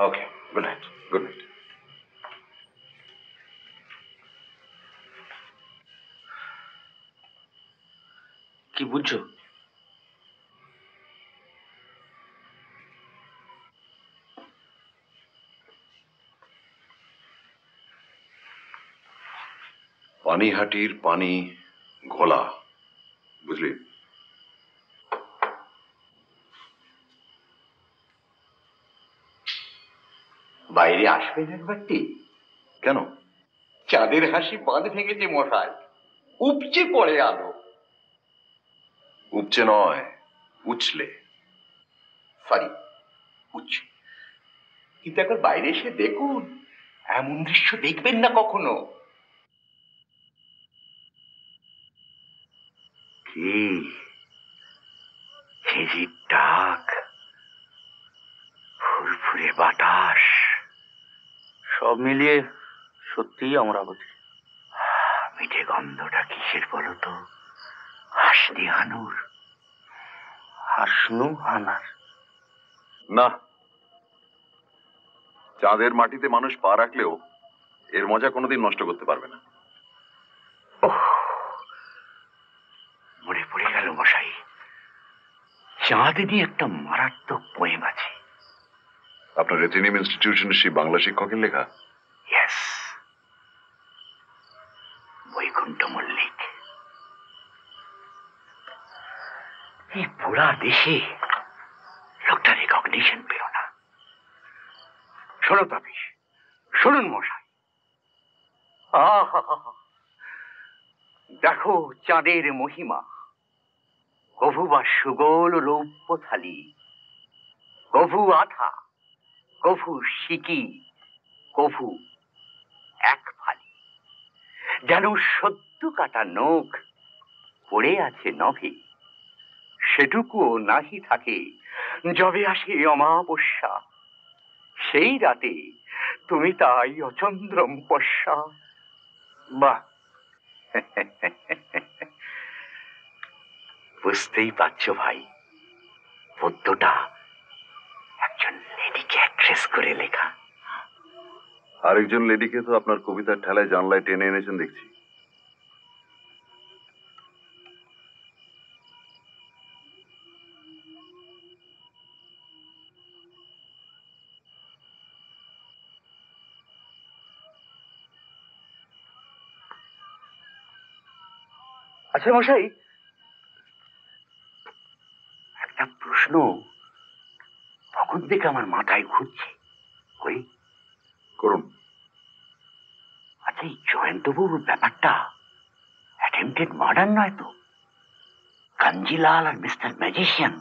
ওকে, গুড নাইট। Good night. কি বুঝছো? পানিহাটির পানি ঘোলা, বুঝলি? বাইরে আসবেন একবারটি? কেন? চাঁদের হাসি বাঁধ ভেঙেছে মশাই, উপচে পড়ে আলো। উপচে নয়, উছলে। সরি, উঠছে। কিন্তু একবার বাইরে এসে দেখুন, এমন দৃশ্য দেখবেন না কখনো। কি ঝিঝির ডাক, ফুরফুরে বাতাস, সব মিলিয়ে সত্যিই অমরাবতী। মিঠে গন্ধটা কিসের বলো তো? হাসনি হানুর। হাসনু হানার? না, চাঁদের মাটিতে মানুষ পা রাখলেও এর মজা কোনোদিন নষ্ট করতে পারবে না। মনে পড়ে গেল মশাই, চাঁদ নিয়ে একটা মারাত্মক পোয়েম আছে। আপনার রেথিনিয়াম ইনস্টিটিউশনের সেই বাংলা শিক্ষকের লেখা? ইয়েস, বৈকুণ্ঠ মল্লিক। এই পুরা দেশে লোকটা রেকগনিশন পেল না। শোনো তাপিস, শুনুন মশাই। দেখো চাঁদের মহিমা, কভু বা সুগোল রৌপ্য থালি, কভু আঠা, কভু সিকি, কভু এক ফালি। যেন সদ্য কাটা নখ পড়ে আছে নভে, সেটুকুও নাহি থাকে যবে আসে অমাবস্যা। সেই রাতে তুমি তাই অচন্দ্রম পশ্যা। বাহ, বুঝতেই পারছো ভাই, পদ্যটা একজন লেডিকে অ্যাড্রেস করে লেখা। আরেকজন লেডিকে তো আপনার কবিতার ঠেলায় জানলায় টেনে এনেছেন দেখছি। আচ্ছা মশাই, একটা প্রশ্ন তখন থেকে আমার মাথায় ঘুরছে, করি? করুন। আচ্ছা, এই জয়ন্তবাবুর ব্যাপারটা অ্যাটেম্পটেড মার্ডার নয় তো? কাঞ্জিলাল আর মিস্টার ম্যাজিশিয়ান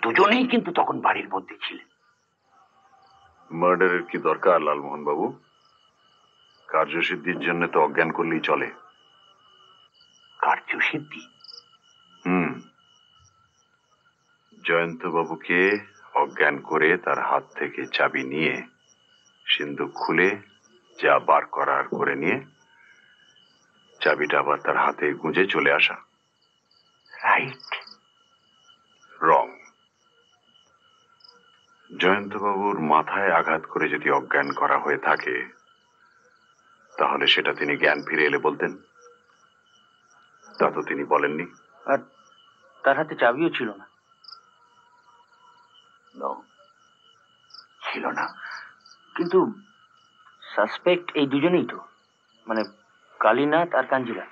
দুজনেই কিন্তু তখন বাড়ির মধ্যে ছিলেন। মার্ডারের কি দরকার লালমোহন বাবু? কার্যসিদ্ধির জন্য তো অজ্ঞান করলেই চলে। কার্যসিদ্ধি? জয়ন্ত বাবুকে অজ্ঞান করে তার হাত থেকে চাবি নিয়ে সিন্ধুক খুলে যা বার করার করে নিয়ে চাবিটা আবার তার হাতে গুঁজে চলে আসা। রাইট? রং। জয়ন্ত বাবুর মাথায় আঘাত করে যদি অজ্ঞান করা হয়ে থাকে, তাহলে সেটা তিনি জ্ঞান ফিরে এলে বলতেন। তা তো তিনি বলেননি। আর তার হাতে চাবিও ছিল না। ছিল না, কিন্তু সাসপেক্ট এই দুজনেই তো, মানে কালীনাথ আর কাঞ্জিলাল।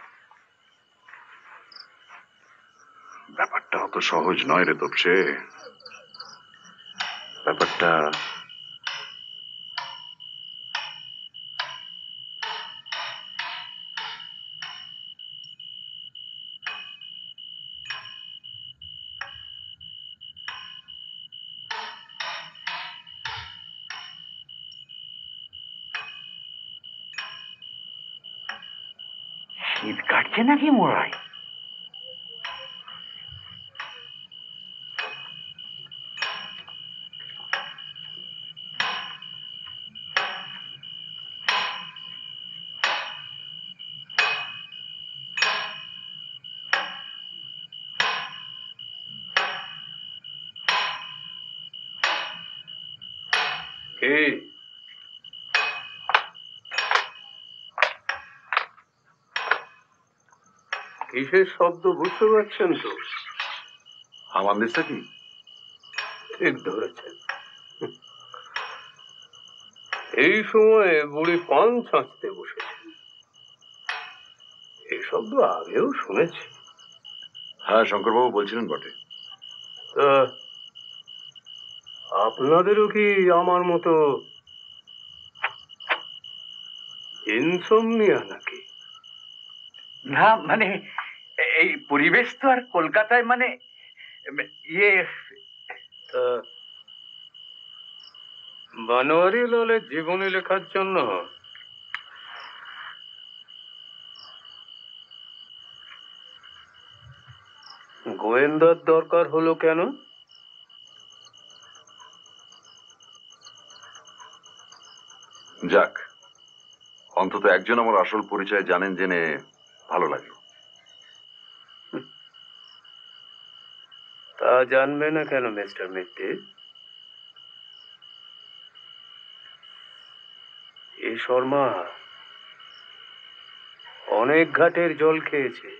ব্যাপারটা অত সহজ নয় রে তোপসে। ব্যাপারটা শীত কাটছে নাকি মোড়ায়? কিসের শব্দ বুঝতে পারছেন তো? আমার দিচ্ছে কি? ঠিক ধরেছেন। এই সময়ে বুড়ি পান ছাঁচতে বসেছে। এই শব্দ আগেও শুনেছি। হ্যাঁ, শঙ্করবাবু বলছিলেন বটে। তা আপনাদেরও কি আমার মতো ইনসোমনিয়া নাকি? না, মানে এই পরিবেশ তো আর কলকাতায়, মানে ইয়ে। বনোয়ারি লালের জীবনী লেখার জন্য গোয়েন্দার দরকার হলো কেন? যাক, অন্তত একজন আমার আসল পরিচয় জানেন জেনে ভালো লাগলো। তা জানবে না কেন মিস্টার মিত্তি? এই শর্মা অনেক ঘাটের জল খেয়েছে,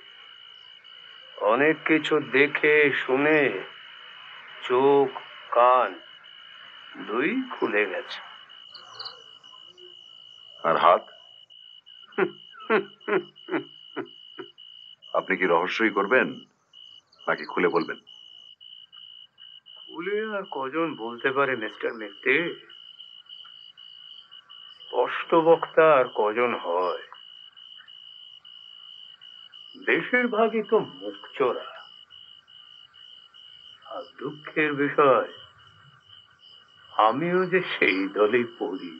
অনেক কিছু দেখে শুনে চোখ কান দুই খুলে গেছে। আর হাত? আপনি কি রহস্যই করবেন নাকি খুলে বলবেন? খুলে আর কজন বলতে পারে মিস্টার মিত্তি? স্পষ্ট বক্তা আর কজন হয়? বেশিরভাগই তো মুখ চোরা। আর দুঃখের বিষয়, আমিও যে সেই দলেই পড়ি।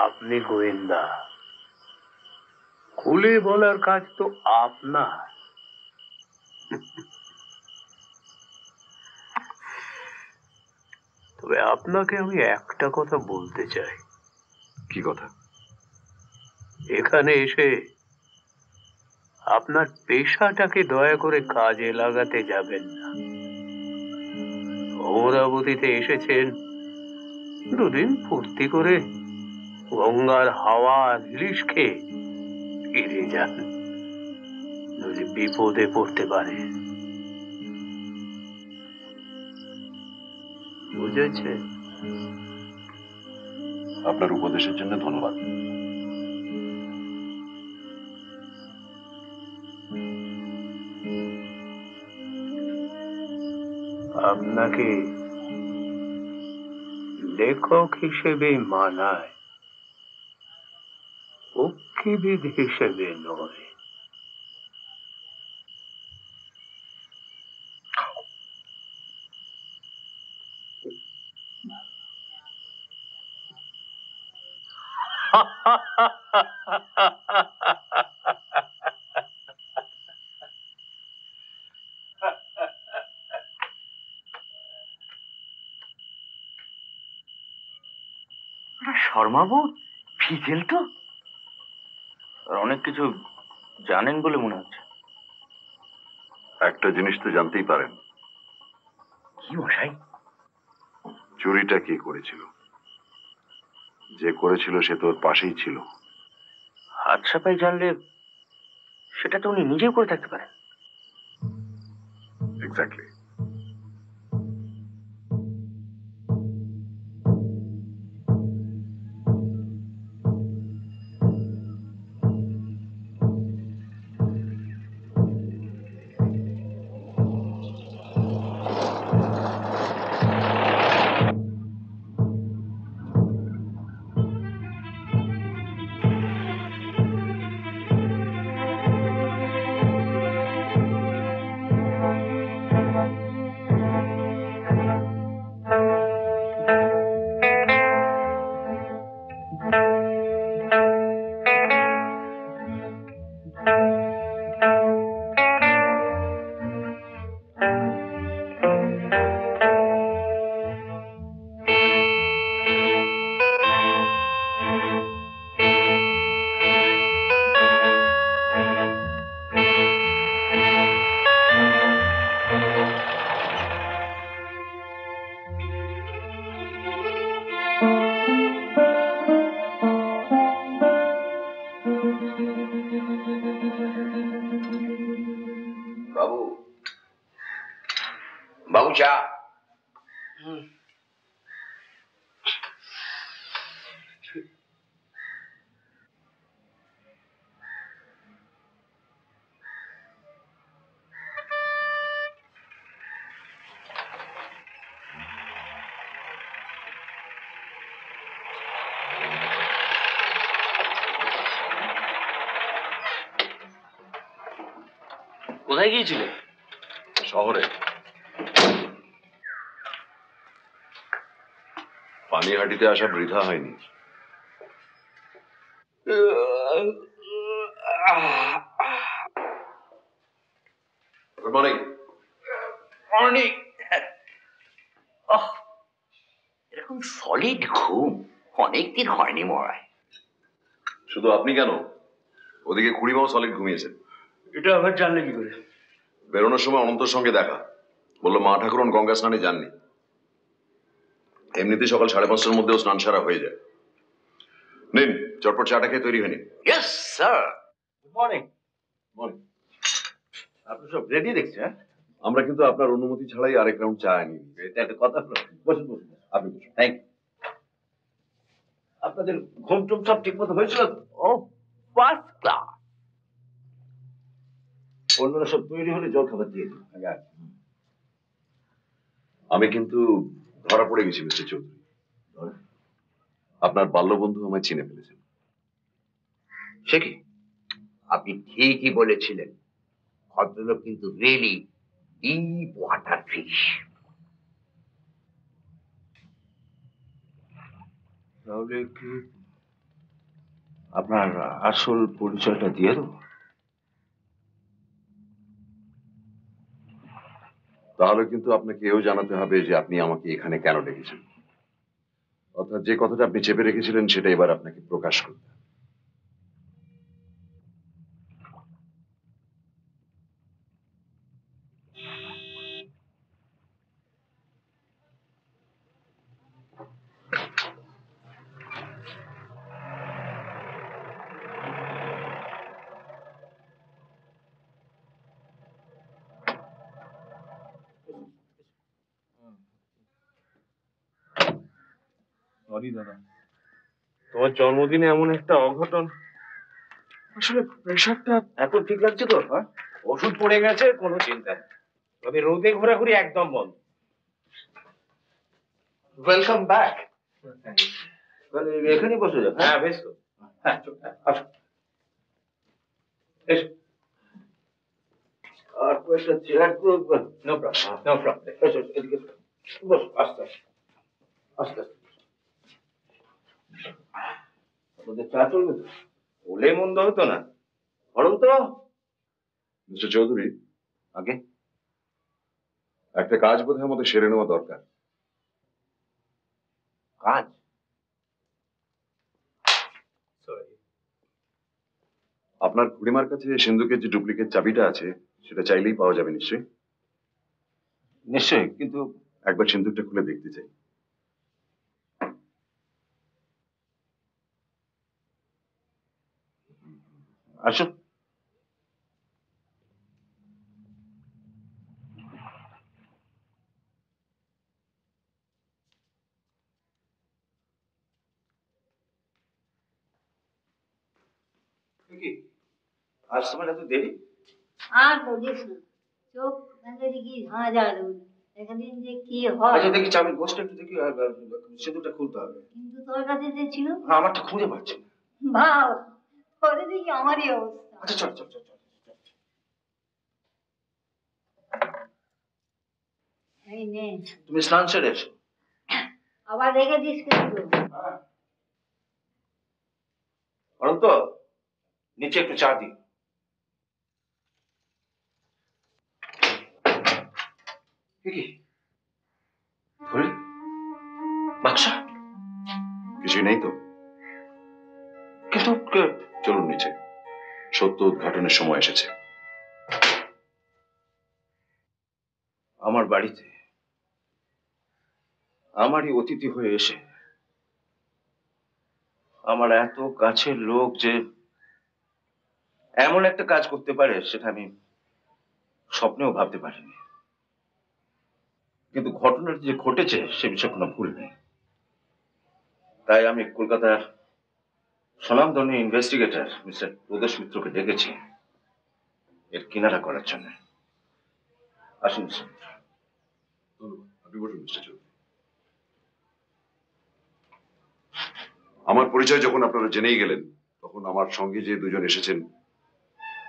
আপনি গোয়েন্দা, খুলে বলার কাজ তো আপনার। তবে আপনাকে আমি একটা কথা বলতে চাই। কি কথা? এখানে এসে আপনার পেশাটাকে দয়া করে কাজে লাগাতে যাবেন না। অমরাবতীতে এসেছেন দুদিন ফুর্তি করে গঙ্গার হাওয়া ইলিশ খেয়ে ফিরে যান, নইলে বিপদে পড়তে পারে। বুঝেছে? আপনার উপদেশের জন্য ধন্যবাদ। আপনাকে লেখক হিসেবে মানায়, পক্ষীবিদ হিসেবে নয়। শর্মাবু ফিজেল তো, আর অনেক কিছু জানেন বলে মনে হচ্ছে। একটা জিনিস তো জানতেই পারেন। কি মশাই? চুরিটা কে করেছিল? যে করেছিল সে তোর পাশেই ছিল। হাত সাপাই জানলে সেটা তো উনি নিজেও করে থাকতে পারেন। এক্স্যাক্টলি। বাবু, বাবু চা। কোথায় গিয়েছিলে? শহরে। পানিহাটিতে আসা বৃথা হয়নি। Good morning. মর্নিং। এরকম সলিড ঘুম অনেকদিন হয়নি মরায়। শুধু আপনি কেন, ওদিকে খুড়িমাও সলিড ঘুমিয়েছেন। এটা আবার জানলে কি করে? বেরোনোর সময় অনন্তর সঙ্গে দেখা, বললো মা ঠাকুরন গঙ্গা স্নানে যাননি। এমনিতেই সকাল 5:30টার মধ্যেও স্নান সারা হয়ে যায়। নিন, চটপট চাটা খেয়ে তৈরি হয়নি। Yes sir. Good morning. Morning. আপনি সব রেডি দেখছি, হ্যাঁ? আমরা কিন্তু আপনার অনুমতি ছাড়াই আরেক রাউন্ড চা আনি। এটা একটা কথা হলো। বসুন বসুন, আপনি বসুন। Thank you. আপনাদের ঘুম টুম সব ঠিক মতো হয়েছিল তো? ও ফার্স্ট ক্লাস। অন্যরা সব তৈরি হলে জল খাবার দিয়ে দিন। আমি কিন্তু ধরা পড়ে গেছি মিস্টার চৌধুরী। আপনার বাল্যবন্ধু আমায় চিনে ফেলেছেন। সে কি? আপনি ঠিকই বলেছিলেন, ভদ্রলোক কিন্তু রিয়েলি ডিপ ওয়াটার ফিশ। তাহলে কি আপনার আসল পরিচয়টা দিয়ে দেবো? তাহলে কিন্তু আপনাকে এও জানাতে হবে যে আপনি আমাকে এখানে কেন ডেকেছেন। অর্থাৎ যে কথাটা আপনি চেপে রেখেছিলেন সেটা এবার আপনাকে প্রকাশ করতে হবে। সরি দাদা, তোমার জন্মদিনে এমন একটা অঘটন। আসলে প্রেশারটা এখন ঠিক লাগছে তো? হ্যাঁ, ওষুধ পড়ে গেছে, কোনো চিন্তা নেই। তবে রোদে ঘোরাঘুরি একদম বন্ধ। Welcome back. তাহলে এখানেই বসে যাও। হ্যাঁ বেশ তো। হ্যাঁ আসো, এসো। আর কয়েকটা চেয়ার তো। No problem, no problem. এসো এদিকে বস, আস্তে আস্তে আস্তে আস্তে। আপনাদের চা চলবে তো? ওলে মন্দ হতো না। বরং তো মিস্টার চৌধুরী, আগে একটা কাজ বোধহয় আমাদের সেরে নেওয়া দরকার। কাজ? আপনার খুড়িমার কাছে সিন্ধুকের যে ডুপ্লিকেট চাবিটা আছে সেটা চাইলেই পাওয়া যাবে নিশ্চয়ই? নিশ্চয়ই, কিন্তু একবার সিন্ধুকটা খুলে দেখতে চাই। আসো। আজ তোমার এত দেরি? আর বলিস না, চোখ ভেঙে দেখি ঝাঁঝা রোদ, একদিন যে কি হয়। আচ্ছা দেখি চাবির গোষ্ঠটা একটু দেখি, সিঁদুরটা খুলতে হবে। কিন্তু তোর কাছে যে ছিল, হ্যাঁ আমারটা খুঁজে পাচ্ছি না। ভাব তোরে দেখি আমারই অবস্থা। আচ্ছা চল চল চল চল। এই নে, তুমি স্নান সেরে এসো। আবার রেখে দিস কিন্তু। অনন্ত, নিচে একটু চা দিই। কি ধরে বাক্সা? কিছুই নেই তো? কিন্তু চলুন নিচে, সত্য উদ্ঘাটনের সময় এসেছে। আমার বাড়িতে আমারই অতিথি হয়ে এসে আমার এত কাছের লোক যে এমন একটা কাজ করতে পারে সেটা আমি স্বপ্নেও ভাবতে পারিনি। কিন্তু ঘটনাটি যে ঘটেছে সে বিষয়ে কোনো ভুল নেই। তাই আমি কলকাতার স্বনামধন্য ইনভেস্টিগেটর মিস্টার প্রদেশ মিত্রকে ডেকেছি এর কিনারা করার জন্য। আসুন মিস্টার মিত্র। আপনি বলুন মিস্টার চৌধুরী। আমার পরিচয় যখন আপনারা জেনেই গেলেন, তখন আমার সঙ্গে যে দুজন এসেছেন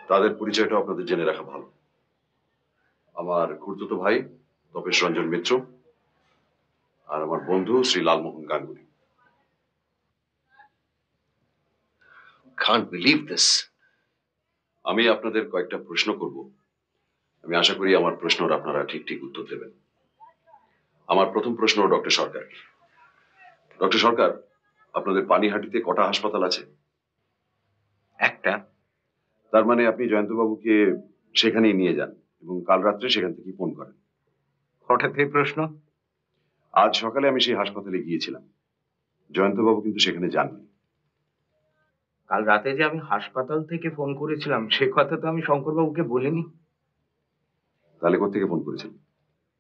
তাদের পরিচয়টা আপনাদের জেনে রাখা ভালো। আমার খুড়তুতো ভাই তপেশ রঞ্জন মিত্র আর আমার বন্ধু Shri Lalmohan Ganguly. Can't believe this. আমি আপনাদের কয়েকটা প্রশ্ন করব, আমি আশা করি আমার প্রশ্নের আপনারা ঠিক ঠিক উত্তর দেবেন। আমার প্রথম প্রশ্ন ডক্টর সরকার। ডক্টর সরকার, আপনাদের পানিহাটিতে কটা হাসপাতাল আছে? একটা। তার মানে আপনি জয়ন্তবাবুকে সেখানেই নিয়ে যান এবং কাল রাত্রে সেখান থেকে ফোন করেন। হঠাৎ এই প্রশ্ন? আজ সকালে আমি সেই হাসপাতালে গিয়েছিলাম, জয়ন্তবাবু কিন্তু সেখানে যাননি। কাল রাতে যে আমি হাসপাতাল থেকে ফোন করেছিলাম সে কথা তো আমি শঙ্করবাবুকে বলিনি। তাহলে কোত্থেকে ফোন করেছিলেন?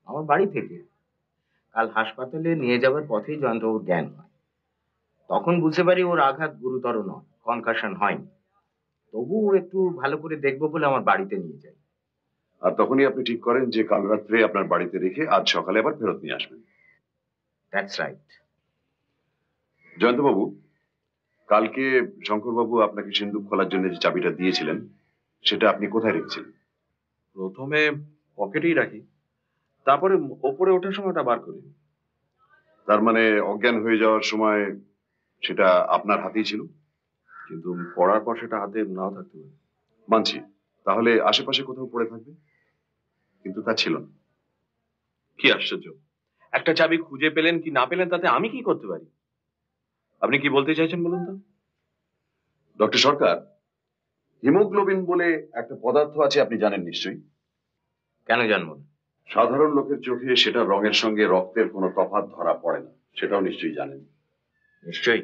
আমার বাড়ি থেকে। কাল হাসপাতালে নিয়ে যাওয়ার পথেই জয়ন্তবাবুর জ্ঞান হয়। তখন বুঝতে পারি ওর আঘাত গুরুতর নয়, কনকাশন হয়নি। তবুও একটু ভালো করে দেখবো বলে আমার বাড়িতে নিয়ে যাই। আর তখনই আপনি ঠিক করেন যে কাল রাত্রে আপনার বাড়িতে রেখে আজ সকালে আবার ফেরত নিয়ে আসবেন। That's right. জয়ন্তবাবু, কালকে শঙ্করবাবু আপনাকে সিন্দুক খোলার জন্য যে চাবিটা দিয়েছিলেন সেটা আপনি কোথায় রেখেছিলেন? প্রথমে পকেটেই রাখি, তারপরে ওপরে ওঠার সময় ওটা বার করি। তার মানে অজ্ঞান হয়ে যাওয়ার সময় সেটা আপনার হাতেই ছিল? কিন্তু পড়ার পর সেটা হাতে নাও থাকতে পারে। মানছি, তাহলে আশেপাশে কোথাও পড়ে থাকবে, কিন্তু তা ছিল না। কি আশ্চর্য! একটা চাবি খুঁজে পেলেন কি না পেলেন তাতে আমি কি করতে পারি? আপনি কি বলতে চাইছেন বলুন তো? ডক্টর সরকার, হিমোগ্লোবিন বলে একটা পদার্থ আছে, আপনি জানেন নিশ্চয়ই। কেন জানবো না? সাধারণ লোকের চোখে সেটা রঙের সঙ্গে রক্তের কোনো তফাৎ ধরা পড়ে না, সেটাও নিশ্চয়ই জানেন। নিশ্চয়ই।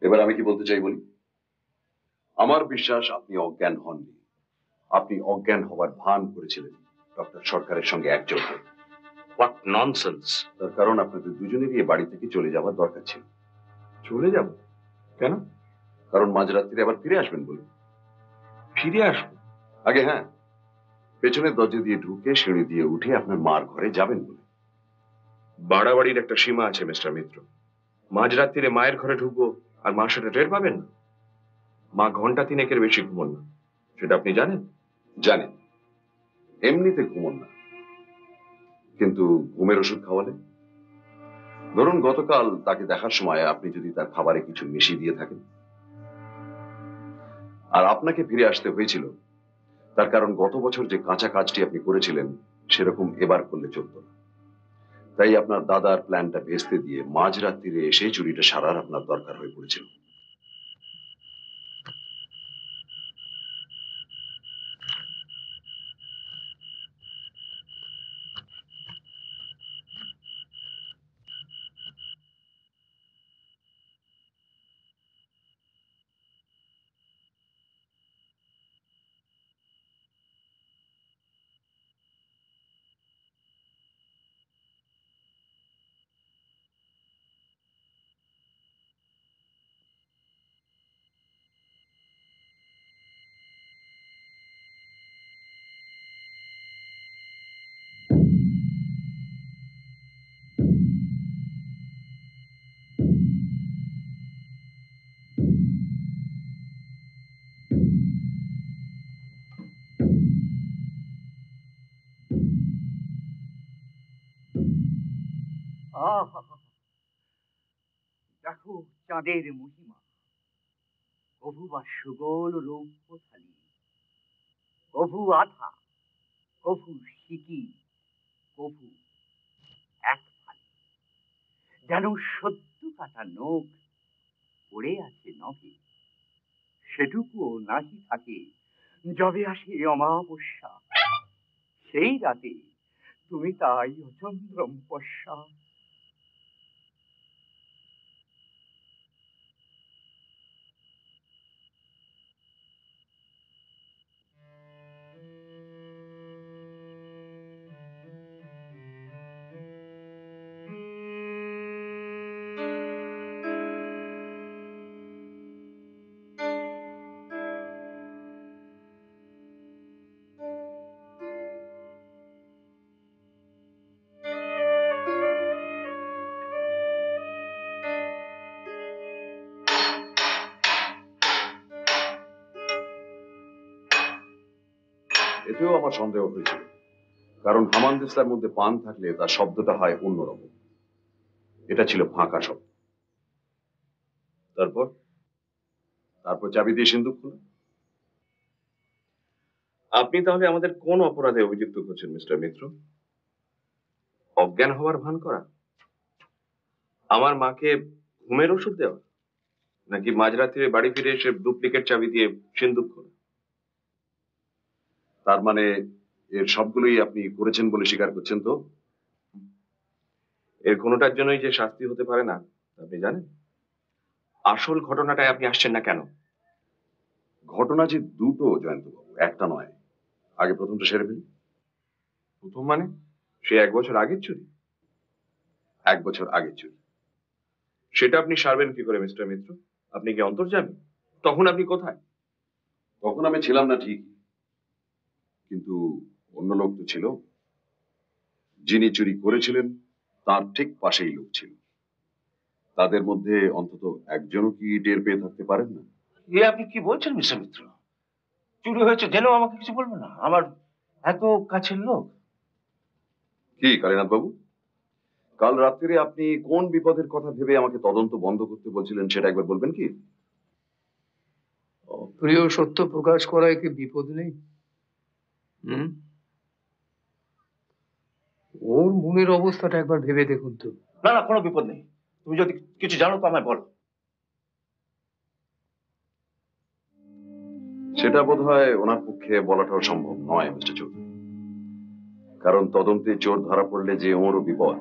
এবার আমি কি বলতে চাই বলি। আমার বিশ্বাস আপনি অজ্ঞান হননি, আপনি অজ্ঞান হওয়ার ভান করেছিলেন ডক্টর সরকারের সঙ্গে একজোট হয়ে। What nonsense! তার কারণ আপনাদের দুজনেরই এই বাড়ি থেকে চলে যাওয়ার দরকার ছিল। চলে যাব কেন? কারণ মাঝরাত্রিরে আবার ফিরে আসবেন বলে। ফিরে আসবো? আগে হ্যাঁ, পেছনের দরজা দিয়ে ঢুকে সিঁড়ি দিয়ে উঠে আপনার মার ঘরে যাবেন বলে। বাড়াবাড়ির একটা সীমা আছে মিস্টার মিত্র। মাঝরাত্রিরে মায়ের ঘরে ঢুকবো আর মা সেটা টের পাবেন না? মা ঘন্টা তিনেকের বেশি ঘুমন না, সেটা আপনি জানেন? জানেন, এমনিতে ঘুমন না, কিন্তু ঘুমের ওষুধ খাওয়ালে। ধরুন গতকাল তাকে দেখার সময় আপনি যদি তার খাবারে কিছু মিশিয়ে দিয়ে থাকেন আর আপনাকে ফিরে আসতে হয়েছিল, তার কারণ গত বছর যে কাঁচা কাজটি আপনি করেছিলেন সেরকম এবার করলে চলত না। তাই আপনার দাদার প্ল্যানটা ভেস্তে দিয়ে মাঝরাত্রিরে এসে চুরিটা সারার আপনার দরকার হয়ে পড়েছিল। দেখো চাঁদের মহিমা, কভু বা সুগোল রৌপ্য থালি, কভু আধা, কভু সিকি, কভু এক ফালি। যেন সদ্য কাটা নখ পড়ে আছে নভে, সেটুকুও নাহি থাকে যবে আসে অমাবস্যা। সেই রাতে তুমি তাই অচন্দ্রম পশ্যা। এতেও আমার সন্দেহ হয়েছিল, কারণ হামানদিস্তার মধ্যে পান থাকলে তার শব্দটা হয় অন্যরকম। এটা ছিল ফাঁকা শব্দ। তারপর তারপর চাবি দিয়ে সিন্দুক খুলে আপনি তাহলে আমাদের কোন অপরাধে অভিযুক্ত করছেন মিস্টার মিত্র? অজ্ঞান হওয়ার ভান করা, আমার মাকে ঘুমের ওষুধ দেওয়া, নাকি মাঝরাত্রে বাড়ি ফিরে এসে ডুপ্লিকেট চাবি দিয়ে সিন্দুক খোলা? তার মানে এর সবগুলোই আপনি করেছেন বলে স্বীকার করছেন তো? এর কোনোটার জন্যই যে শাস্তি হতে পারে না আপনি জানেন? আসল ঘটনাটায় আপনি আসছেন না কেন? ঘটনা যে দুটো জয়ন্তবাবু, একটা নয়। আগে প্রথমটা সেরে ফেলি। প্রথম মানে? সে 1 বছর আগের চুরি? 1 বছর আগের চুরি। সেটা আপনি সারবেন কি করে মিস্টার মিত্র? আপনি কি অন্তর্যামী? তখন আপনি কোথায়? তখন আমি ছিলাম না ঠিক, কিন্তু অন্য লোক তো ছিল। যিনি চুরি করেছিলেন তার ঠিক পাশেই লোক ছিল। তাদের মধ্যে অন্তত একজনও কি টের পেয়ে থাকতে পারেন না? এ আপনি কি বলছেন মিস্টার মিত্র? চুরি হয়েছে জেনেও আমাকে কিছু বলবে না? আমার এত কাছের লোক। কি কালীনাথ বাবু, কাল রাত্রিরে আপনি কোন বিপদের কথা ভেবে আমাকে তদন্ত বন্ধ করতে বলছিলেন সেটা একবার বলবেন কি? প্রিয় সত্য প্রকাশ করায় কি বিপদ নেই? ওর মনের অবস্থাটা একবার ভেবে দেখুন তো। না না, কোনো বিপদ নেই। তুমি যদি কিছু জানো তো আমায় বলো। সেটা বোধহয় ওনার পক্ষে বলাটাও সম্ভব নয় মিস্টার চৌধুরী, কারণ তদন্তে চোর ধরা পড়লে যে ওরও বিপদ।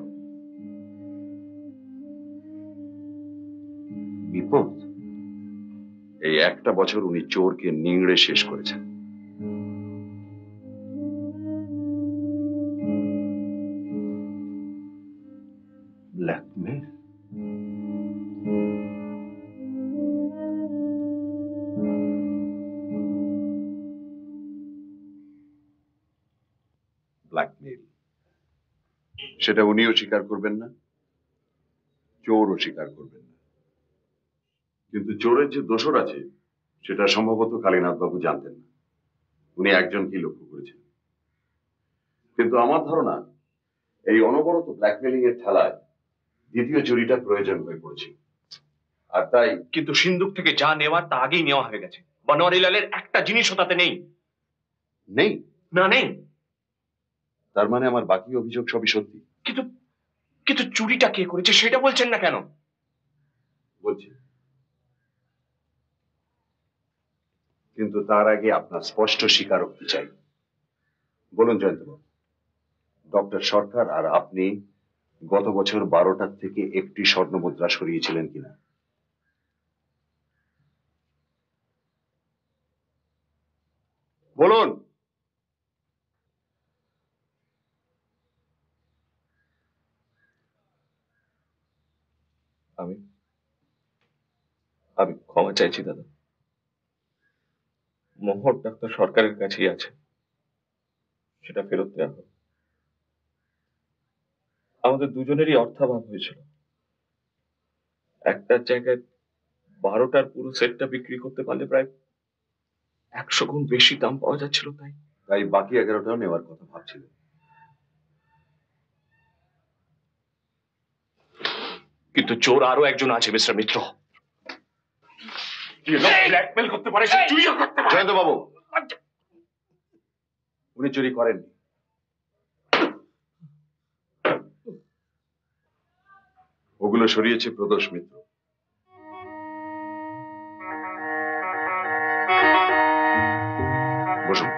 বিপদ? এই 1টা বছর উনি চোরকে নিংড়ে শেষ করেছেন। ব্ল্যাকমেল? ব্ল্যাকমেল, সেটা উনিও স্বীকার করবেন না, চোরও স্বীকার করবেন না। কিন্তু চোরের যে দোষর আছে সেটা সম্ভবত কালীনাথ বাবু জানতেন না। উনি একজনকেই লক্ষ্য করেছেন। কিন্তু আমার ধারণা এই অনবরত ব্ল্যাকমেলিং এর ঠেলায় দ্বিতীয় চুরিটা প্রয়োজন হয়ে পড়েছে। আর তাই। কিন্তু সিন্দুক থেকে যা নেওয়ার তা আগেই নেওয়া হয়ে গেছে। বনোয়ারিলালের একটা জিনিসও তাতে নেই। নেই? না, নেই। তার মানে আমার বাকি অভিযোগ সবই সত্যি। কিন্তু কিন্তু চুরিটা কে করেছে সেটা বলছেন না কেন? বলছি, কিন্তু তার আগে আপনার স্পষ্ট স্বীকারোক্তি চাই। বলুন জয়ন্তবাবু, ডক্টর সরকার আর আপনি গত বছর 12টার থেকে একটি স্বর্ণ মুদ্রা সরিয়েছিলেন কিনা? বলুন। আমি ক্ষমা চাইছি দাদা। মোহর ডাক্তার সরকারের কাছেই আছে, সেটা ফেরত দেওয়া হবে। আমাদের দুজনেরই অর্থাভাব হয়েছিল। একটার জায়গায় 12টার পুরো সেটটা বিক্রি করতে পারলে প্রায় 100 গুণ বেশি দাম পাওয়া যাচ্ছিল। তাই বাকি 11টাও নেওয়ার কথা ভাবছিলেন। কিন্তু চোর আরো একজন আছে মিস্টার মিত্র। ব্ল্যাকমেল করতে পারে, সে চুরিও করতে পারে। জয়ন্তবাবু, উনি চুরি করেননি। ওগুলো সরিয়েছে প্রদোষ মিত্র। বসুন।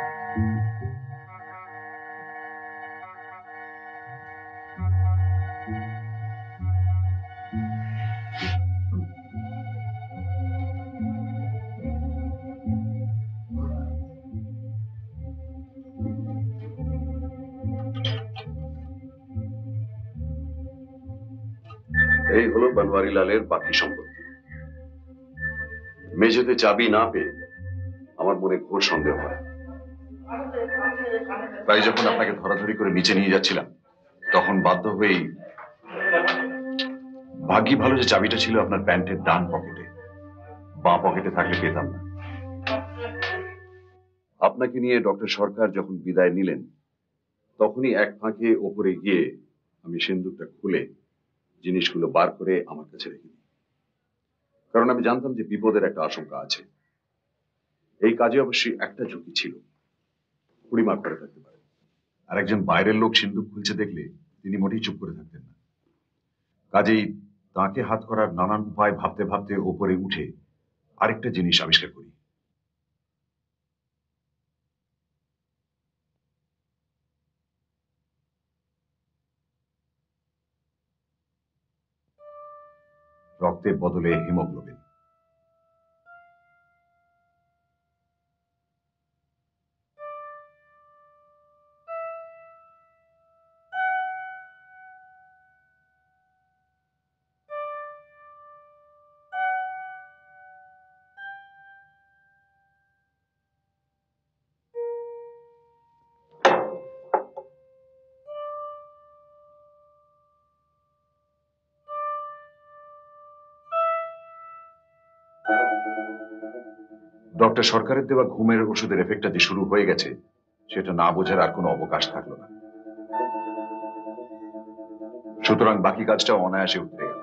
এই হলো বনওয়ারিলালের বাকি সম্পত্তি। মেঝেতে চাবি না পেয়ে আমার মনে ঘোর সন্দেহ হয়। তাই যখন আপনাকে ধরাধরি করে নিচে নিয়ে যাচ্ছিলাম তখন বাধ্য হয়েই, ভাগ্যি ভালো যে চাবিটা ছিল আপনার প্যান্টের ডান পকেটে, বাঁ পকেটে থাকলে পেতাম না। আপনাকে নিয়ে ডক্টর সরকার যখন বিদায় নিলেন তখনই এক ফাঁকে ওপরে গিয়ে আমি সিন্দুকটা খুলে জিনিসগুলো বার করে আমার কাছে রেখে দিই, কারণ আমি জানতাম যে বিপদের একটা আশঙ্কা আছে। এই কাজে অবশ্যই একটা ঝুঁকি ছিল, পরিমাপ করে থাকতে পারেন। আর একজন বাইরের লোক সিন্দুক খুলছে দেখলে তিনি মোটেই চুপ করে থাকতেন না। কাজেই তাকে হাত করার নানান উপায় ভাবতে ভাবতে ওপরে উঠে আরেকটা জিনিস আবিষ্কার করি। রক্তের বদলে হিমোগ্লোবিন। ডক্টর সরকারের দেওয়া ঘুমের ওষুধের এফেক্টটা যে শুরু হয়ে গেছে সেটা না বোঝার আর কোনো অবকাশ থাকলো না। সুতরাং বাকি কাজটাও অনায়াসে উঠে গেল।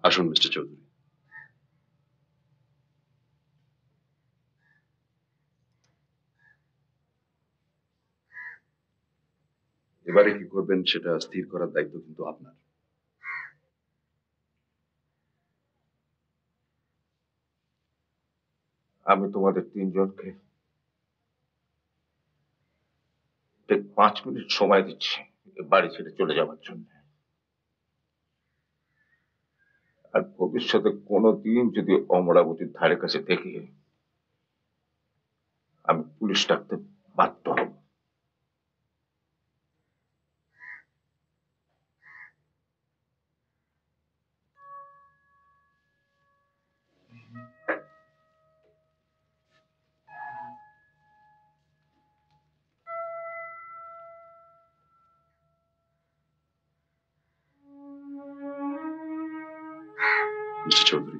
আসুন মিস্টার চৌধুরী। এবারে কি করবেন সেটা স্থির করার দায়িত্ব কিন্তু আপনার। আমি তোমাদের তিনজনকে ঠিক 5 মিনিট সময় দিচ্ছি বাড়ি ছেড়ে চলে যাওয়ার জন্য। আর ভবিষ্যতে কোনোদিন যদি অমরাবতীর ধারে কাছে দেখি, আমি পুলিশ ডাকতে বাধ্য হব। মিস্টার চৌধুরী,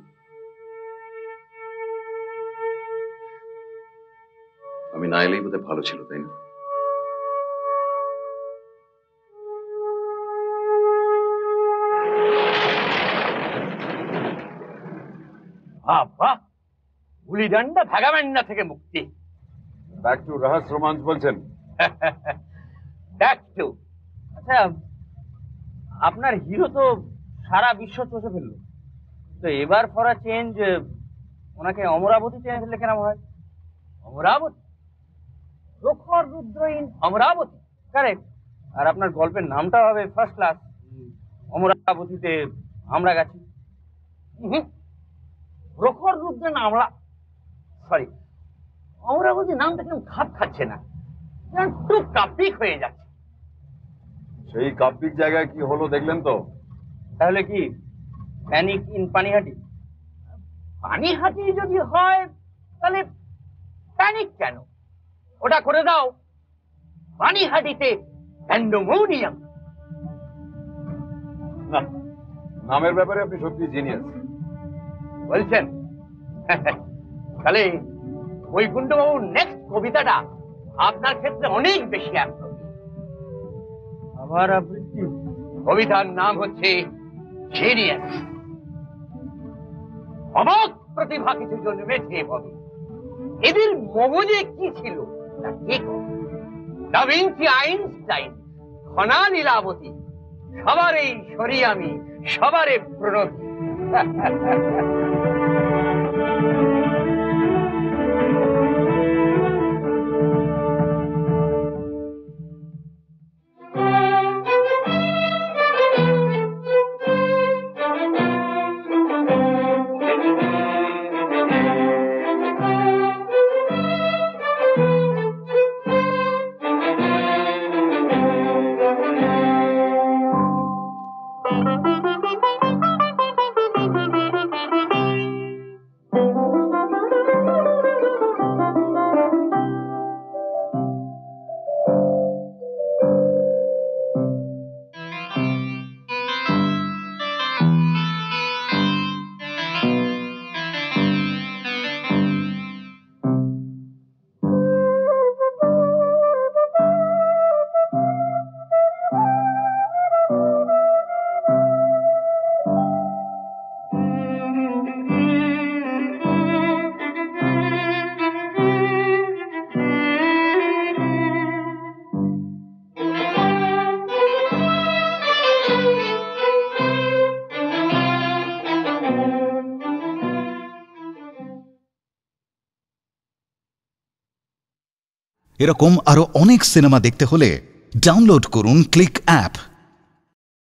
আমি না এলেই বোধহয় ভালো ছিল, তাই না? বাবা, গুলি ডান্ডা ভাগাবান্ডা থেকে মুক্তি। ব্যাক টু রহস্য রোমাঞ্চ বলছেন? Back to. আচ্ছা, আপনার হিরো তো সারা বিশ্ব চষে ফেললো, তো এবার ফর আ চেঞ্জ ওনাকে অমরাবতী চেঞ্জ ফেললে কেন হয়? অমরাবতী, প্রখর রুদ্র ইন অমরাবতী, কারেক্ট। আর আপনার গল্পের নামটা হবে ফার্স্ট ক্লাস, অমরাবতীতে আমরা গেছি। প্রখর রুদ্র না, আমরা সরি, অমরাবতী নামটা কেন খাপ খাচ্ছে না, একটু কাব্যিক হয়ে যাচ্ছে। সেই কাব্যিক জায়গায় কি হলো দেখলেন তো? তাহলে কি প্যানিক ইন পানিহাটি? পানিহাটি যদি হয় তাহলে প্যানিক কেন? ওটা করে দাও পানিহাটিতে প্যান্ডেমোনিয়াম। না, নামের ব্যাপারে আপনি সত্যি জিনিয়াস বলছেন। তাহলে বৈকুণ্ঠবাবুর নেক্সট কবিতাটা আপনার ক্ষেত্রে অনেক বেশি অ্যাপ্রোপ্রিয়েট। আবার আবৃত্তি? কবিতার নাম হচ্ছে জিনিয়াস। অবাক প্রতিভা কিছু জন্মেছে হবে, এদের মগজে কি ছিল তা কে করে? দা ভিঞ্চি, আইনস্টাইন, ঘনা লীলাবতী, সবারই সরি আমি, সবারে প্রণতি। এরকম আরো অনেক সিনেমা দেখতে হলে ডাউনলোড করুন ক্লিক অ্যাপ।